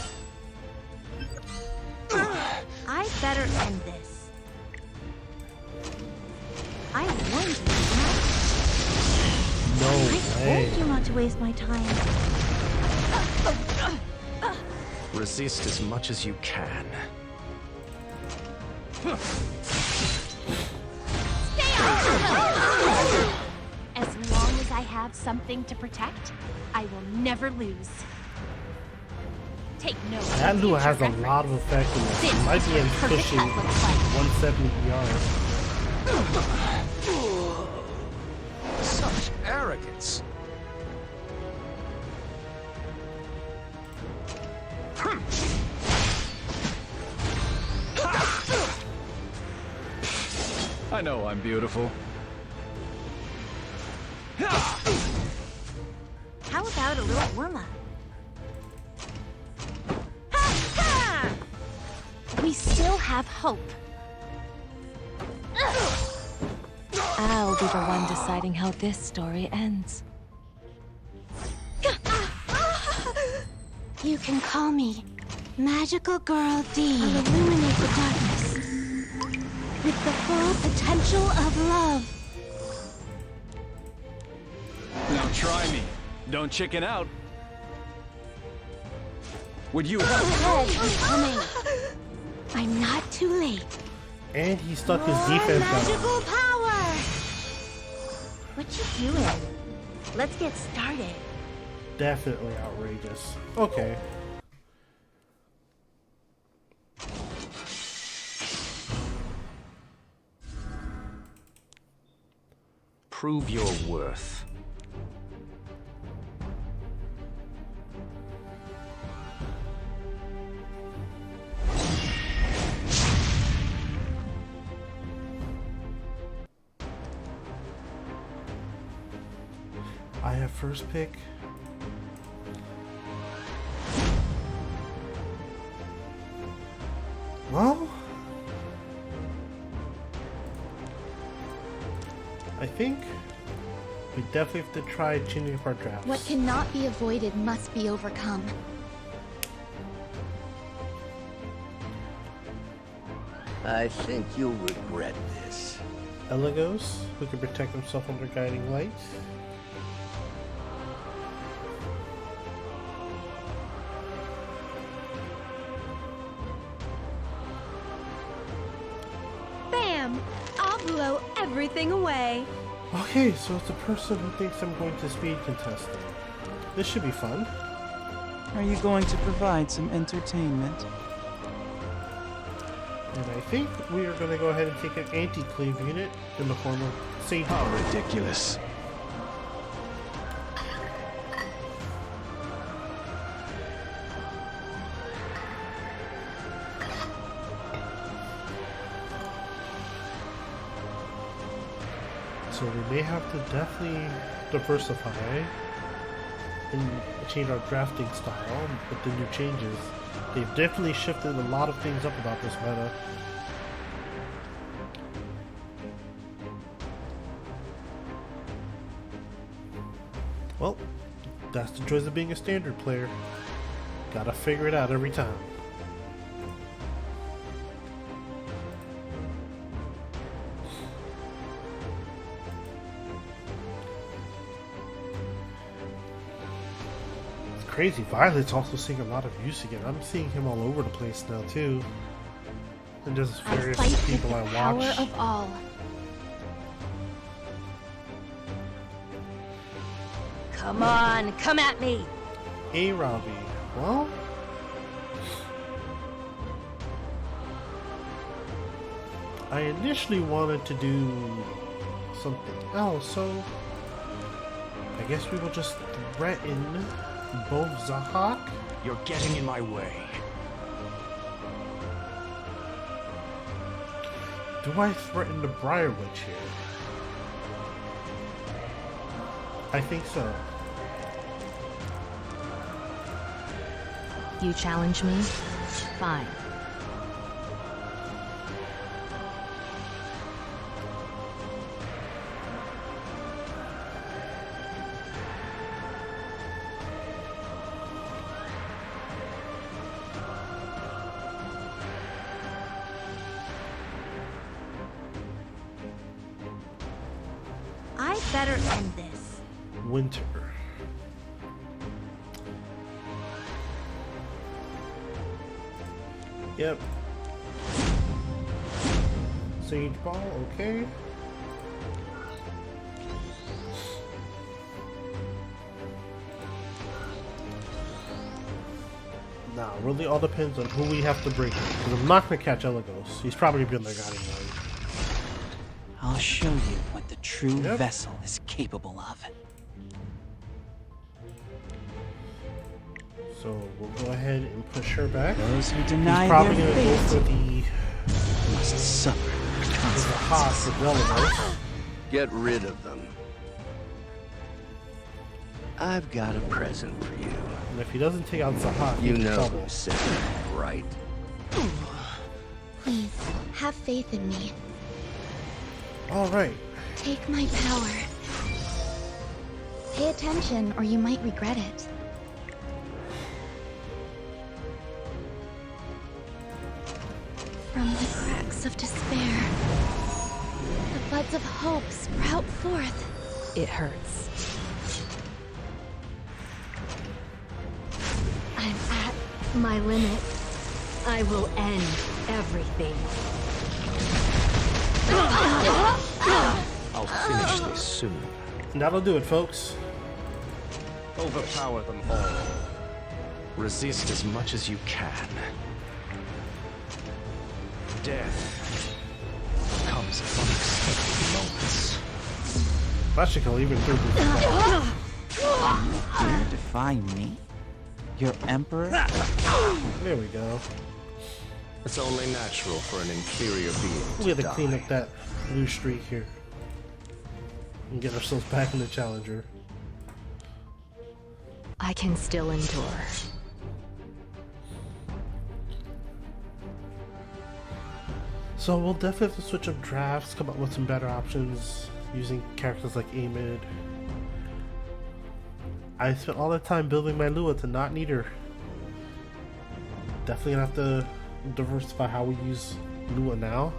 I better end this. I warned you, No I way. told you not to waste my time. Resist as much as you can. Stay on! As long as I have something to protect, I will never lose. Take no. That Lua has a lot of effect in this. It might be pushing 170 yards. Such arrogance. I know I'm beautiful. How about a little warm-up? We still have hope. I'll be the one deciding how this story ends. You can call me Magical Girl D. I'll illuminate the darkness with the full potential of love. Now try me. Don't chicken out. Would you help? Red is coming. I'm not too late. And he stuck his More defense down. magical power. What you doing? Let's get started. Definitely outrageous. Okay. Prove your worth. I have first pick. Well, I think we definitely have to try changing up our drafts. What cannot be avoided must be overcome. I think you'll regret this. Elegos, who can protect himself under guiding light. Bam! I'll blow everything away. Okay, so it's a person who thinks I'm going to speed contesting. This should be fun. Are you going to provide some entertainment? And I think we are going to go ahead and take an anti-cleave unit in the form of Sage. How ridiculous. So we may have to definitely diversify. and change our drafting style with the new changes. They've definitely shifted a lot of things up about this meta. Well, that's the joys of being a standard player. Gotta figure it out every time. It's crazy. Violet's also seeing a lot of use again. I'm seeing him all over the place now too. And just various people I watch. Power of all. Come on, come at me! Hey, Robbie. Well, I initially wanted to do something else, so I guess we will just threaten both Zahak. You're getting in my way. Do I threaten the Briar Witch here? I think so. You challenge me? Fine. I better end this. Winter. Yep. Sage Ball, okay. Now, really all depends on who we have to bring in. Because I'm not going to catch Elagos. He's probably been there got him. I'll show you what the true vessel is capable of. So we'll go ahead and push her back. Those who He's deny probably their going to go fate for the must suffer the Hawk consequences. with Elagos. Get rid of them. I've got a present for you. And if he doesn't take out Zahak, You he's in know trouble. who said that, right? Please, have faith in me. Alright. Take my power. Pay attention, or you might regret it. From the cracks of despair, the buds of hope sprout forth. It hurts. I'm at my limit. I will end everything. I'll finish this soon. And that'll do it, folks. Overpower them all. Resist as much as you can. Death comes at unexpected moments. That should go even through this. Dare defy me? Your emperor? There we go. It's only natural for an inferior being to We have to die. clean up that blue streak here. And get ourselves back in the Challenger. I can still endure. So we'll definitely have to switch up drafts, come up with some better options, using characters like Amid. I spent all that time building my Lua to not need her. Definitely gonna have to diversify how we use Lua now.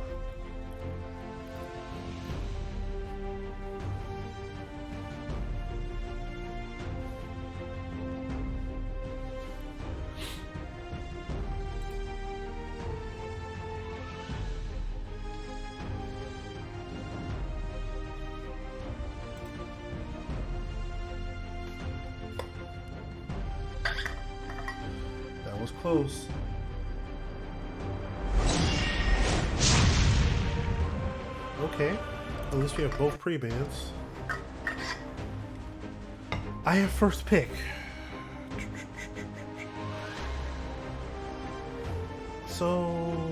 That was close. Okay, at least we have both pre-bans. I have first pick. So...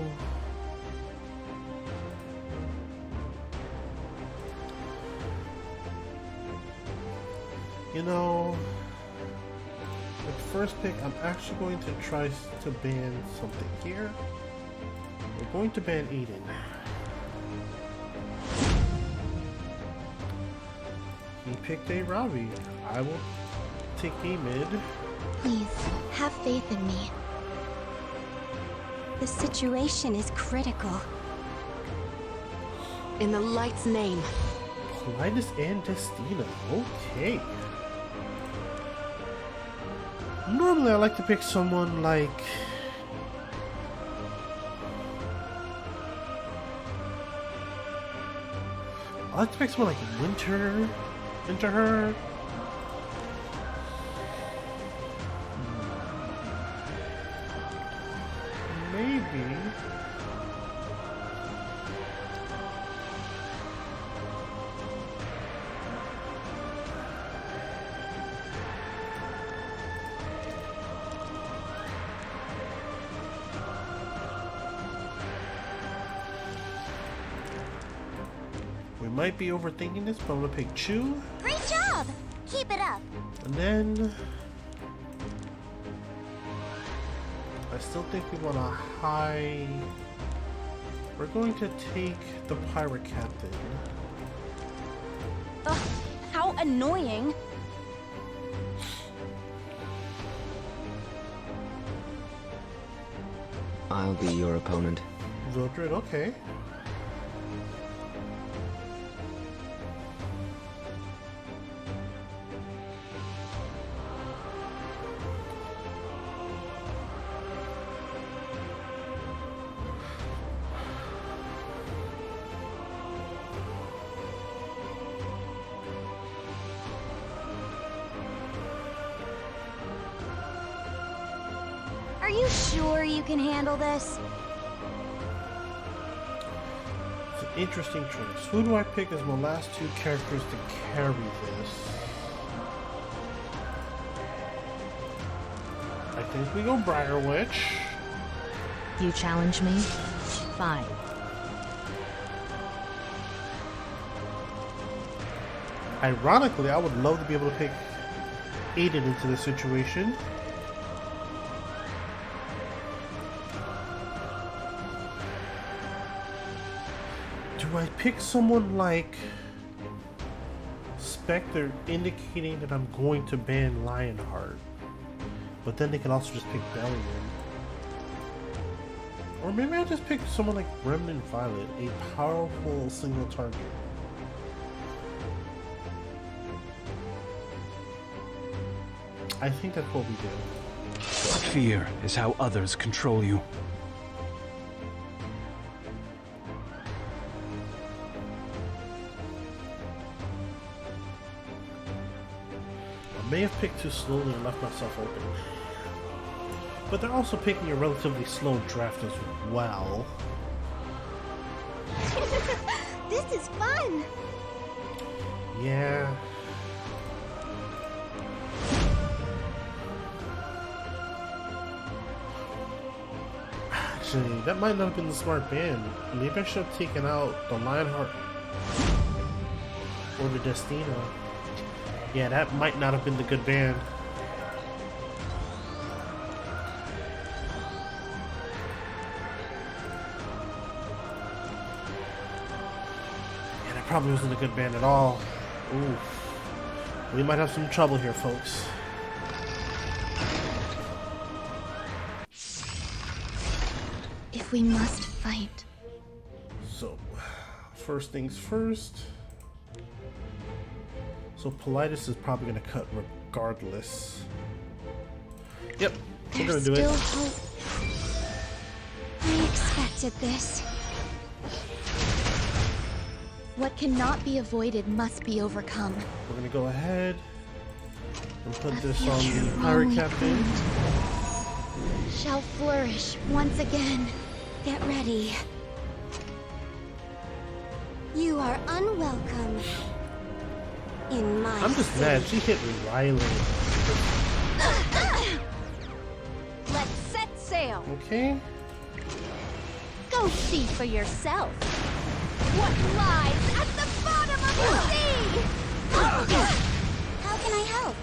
you know... first pick, I'm actually going to try to ban something here. We're going to ban Aiden. He picked a Robbie. I will take a mid. Please, have faith in me. The situation is critical. In the light's name. Linus and Destina. Okay. Normally I like to pick someone like... I like to pick someone like Winter into her. Maybe. We might be overthinking this, but I'm gonna pick Chu. Great job! Keep it up. And then I still think we want a high. We're going to take the pirate captain. Ugh, how annoying. I'll be your opponent. Vildred, okay. Are you sure you can handle this? It's an interesting choice. Who do I pick as my last two characters to carry this? I think we go Briar Witch. You challenge me? Fine. Ironically, I would love to be able to pick Aiden into this situation. Do I pick someone like Spectre, indicating that I'm going to ban Lionheart? But then they can also just pick Bellion. Or maybe I just pick someone like Remnant Violet, a powerful single target. I think that's what we do. Fear is how others control you. I may have picked too slowly and left myself open. But they're also picking a relatively slow draft as well. This is fun! Yeah. Actually, that might not have been the smart ban. Maybe I should have taken out the Lionheart or the Destina. Yeah, that might not have been the good ban. Yeah, that probably wasn't a good ban at all. Oof. We might have some trouble here, folks. If we must fight. So, first things first. So Politis is probably going to cut regardless. Yep, we're going There's to do still it. hope. I expected this. What cannot be avoided must be overcome. We're going to go ahead and put A this on future the pirate wrongly captain. planned shall flourish once again. Get ready. You are unwelcome in my I'm just city. mad. She hit Riley. Let's set sail. Okay. Go see for yourself. What lies at the bottom of the sea? How can I help?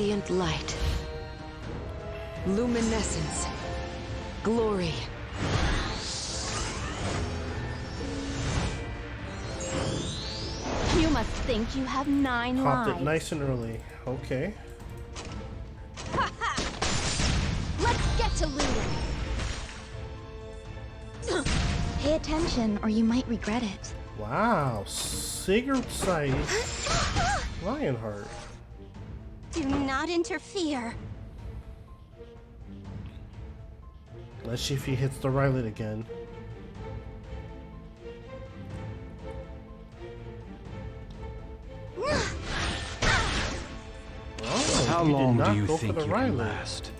radiant light. Luminescence. Glory. You must think you have 9 Popped lives. it nice and early. Okay. Let's get to looting. Pay attention or you might regret it. Wow. Cigarette-sized Lionheart. Do not interfere. Let's see if he hits the Rylet again. Oh, How he did long not do you go think for you the can Rylet. last?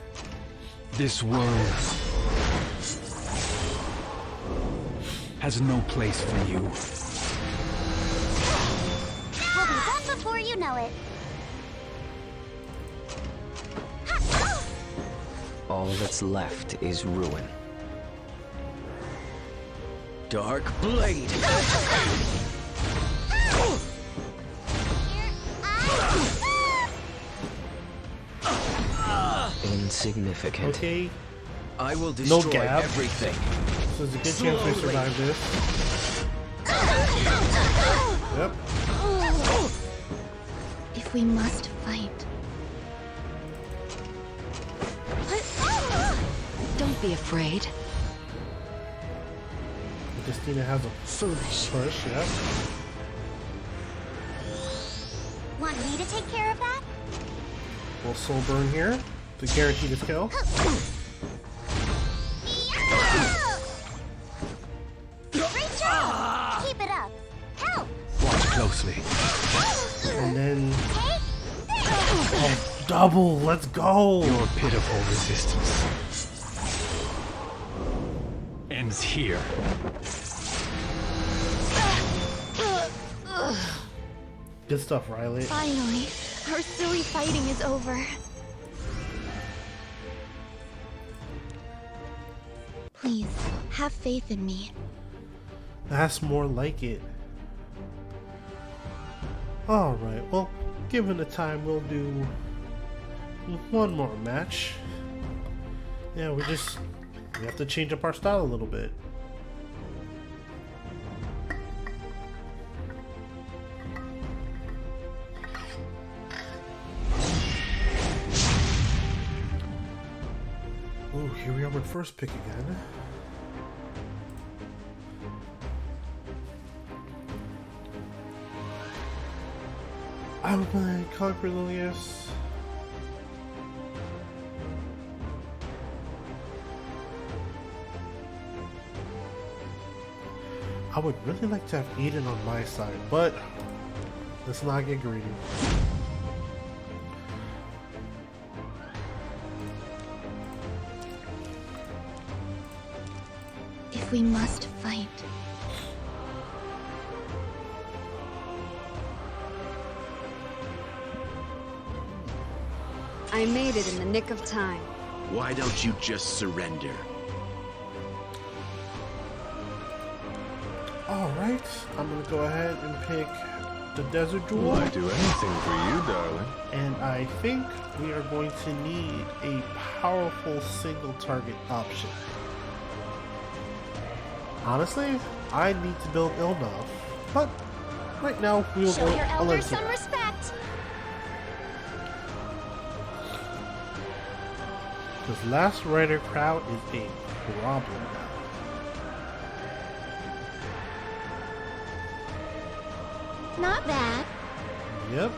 This world has no place for you. We'll be done before you know it. All that's left is ruin. Dark Blade! Insignificant. Okay, I will destroy gap. everything. so there's a good chance we survive this. Yep. If we must fight. Don't be afraid. Christina has a Foolish. push, yep. Want me to take care of that? Little soul burn here to guarantee this kill. Great job! Keep it up. Help! Watch closely. And then oh, double, let's go. Your pitiful resistance ends here. Good stuff, Riley. Finally, our silly fighting is over. Please, have faith in me. That's more like it. Alright, well, given the time, we'll do one more match. Yeah, we have to change up our style a little bit. Ooh, here we are with first pick again. I would play Conquer Lilius. I would really like to have Eden on my side, but let's not get greedy. If we must fight. I made it in the nick of time. Why don't you just surrender? Alright, I'm gonna go ahead and pick the Desert Jewel. I'd do anything for you, darling. And I think we are going to need a powerful single target option. Honestly, I need to build Ilnoth, but right now we will Show go your elders some Alencia. respect. This last rider crowd is a problem now. Not bad. Yep.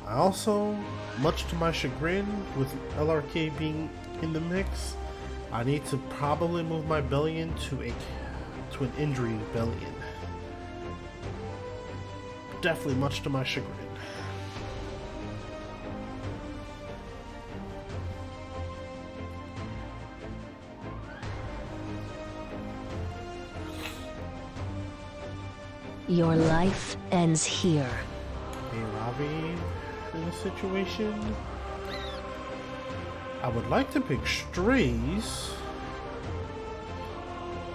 I also, much to my chagrin, with LRK being in the mix, I need to probably move my Bellion to an injury Bellion. Definitely much to my chagrin. Your life ends here. Hey, Ravi in a situation. I would like to pick strays,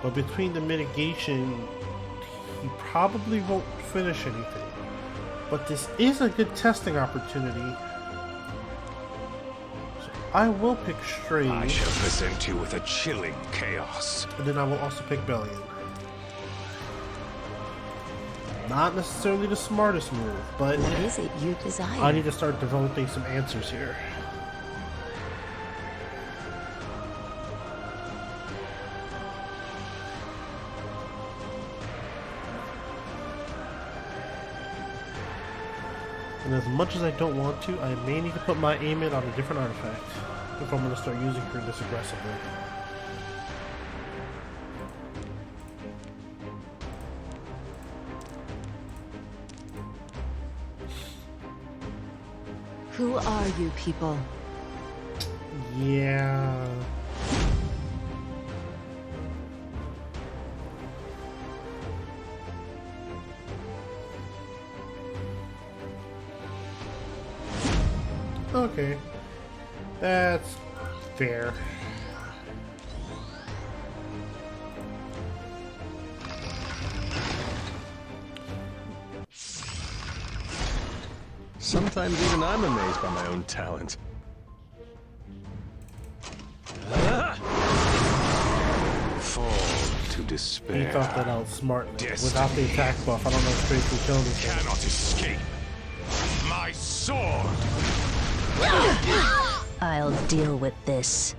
but between the mitigation, he probably won't finish anything. But this is a good testing opportunity. So I will pick strays. I shall present you with a chilling chaos. And then I will also pick Bellion. Not necessarily the smartest move, but What is it you desire? I need to start developing some answers here. And as much as I don't want to, I may need to put my aim in on a different artifact if I'm going to start using her this aggressively. Who are you people? Yeah. Okay. That's fair. Sometimes even I'm amazed by my own talent. Fall to despair. He thought that outsmart me. Without the attack buff, I don't know if Strays will kill me. Cannot escape my sword. I'll deal with this.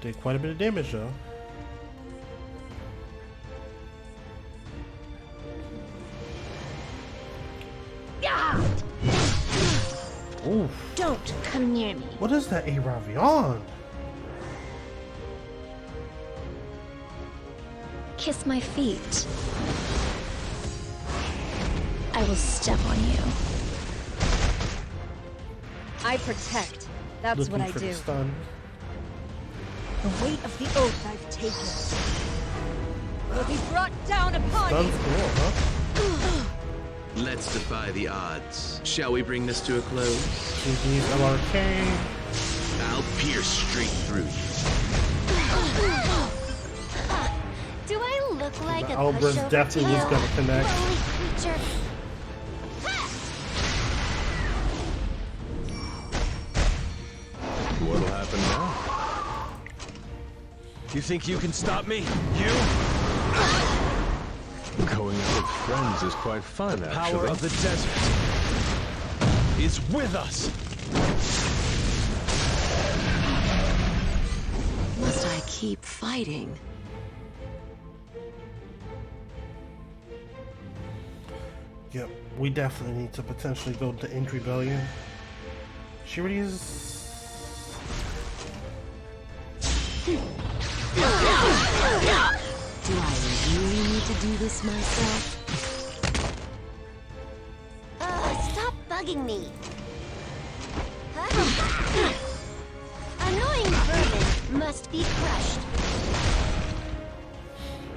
Did quite a bit of damage though. Oof. Don't come near me. What is that, a Ravion? Kiss my feet. I will step on you. I protect. That's Looking what I for do. the stun. The weight of the oath I've taken will be brought down upon Stun's you. cool, huh? Let's defy the odds. Shall we bring this to a close? GG's LRK. I'll pierce straight through you. Do I look like The a Albra's pushover definitely was tail? gonna connect. Lowly creature. What'll happen now? You think you can stop me? You? Going out with friends is quite fun, actually. Power of the desert is with us. Must I keep fighting? Yep, we definitely need to potentially go to Entry Bellion. She already is. Do I really need to do this myself? Stop bugging me. Huh? Annoying vermin must be crushed.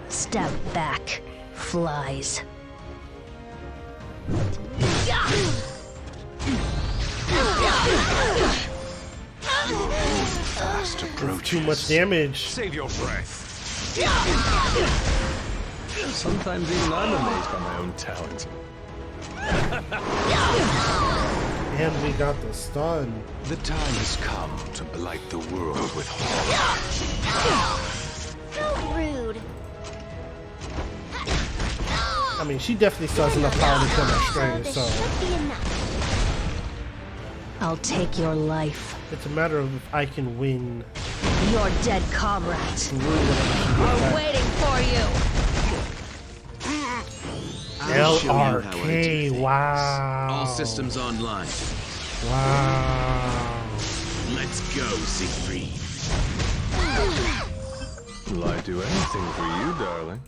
Step back, flies. Fast approach. Too much damage. Save your breath. Sometimes even I'm amazed by my own talent. And we got the stun. The time has come to blight the world with horror. How rude. I mean, she definitely still has enough power to kill that Stray, This so should be enough. I'll take your life. it's a matter of if I can win Your dead comrades through whatever are waiting for you. I'll show you how I do LRK, things. wow. All systems online. Wow. Let's go, Siegfried. Will I do anything for you, darling?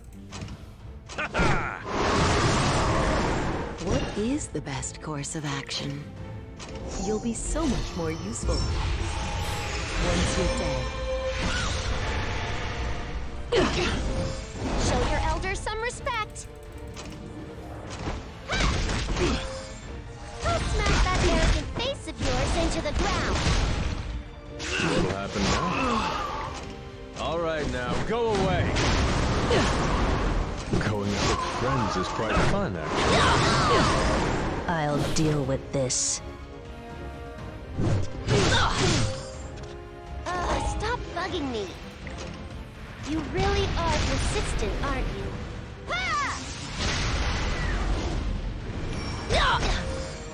What is the best course of action? You'll be so much more useful once you're dead. Show your elders some respect. I'll smash that arrogant face of yours into the ground. What'll happen now? All right, now go away. Going out with friends is quite fun, actually. I'll deal with this. Stop bugging me. You really are persistent, aren't you?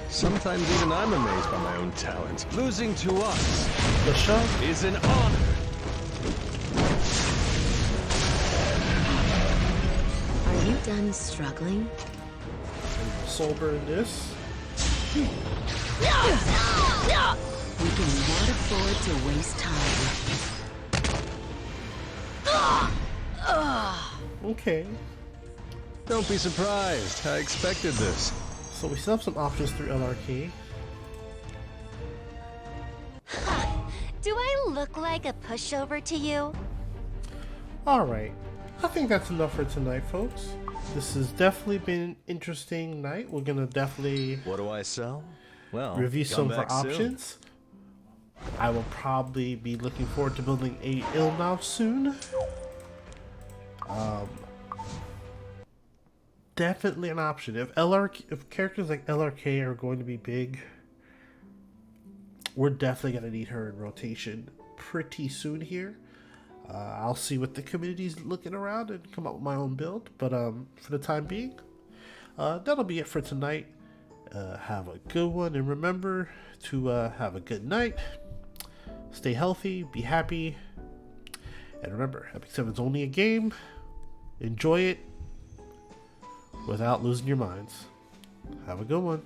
Sometimes even I'm amazed by my own talent. Losing to us The show. is an honor. Are you done struggling? Sober in this. We cannot afford to waste time. Okay. Don't be surprised. I expected this. So we still have some options through LRK. Do I look like a pushover to you? Alright. I think that's enough for tonight, folks. This has definitely been an interesting night. We're gonna definitely What do I sell? Well, review come some of our back soon. options. I will probably be looking forward to building a Ilnow soon. Definitely an option. If characters like LRK are going to be big, we're definitely gonna need her in rotation pretty soon here. I'll see what the community's looking around and come up with my own build. But for the time being, that'll be it for tonight. Have a good one, and remember to have a good night. Stay healthy, be happy, and remember, Epic 7 is only a game. Enjoy it without losing your minds. Have a good one.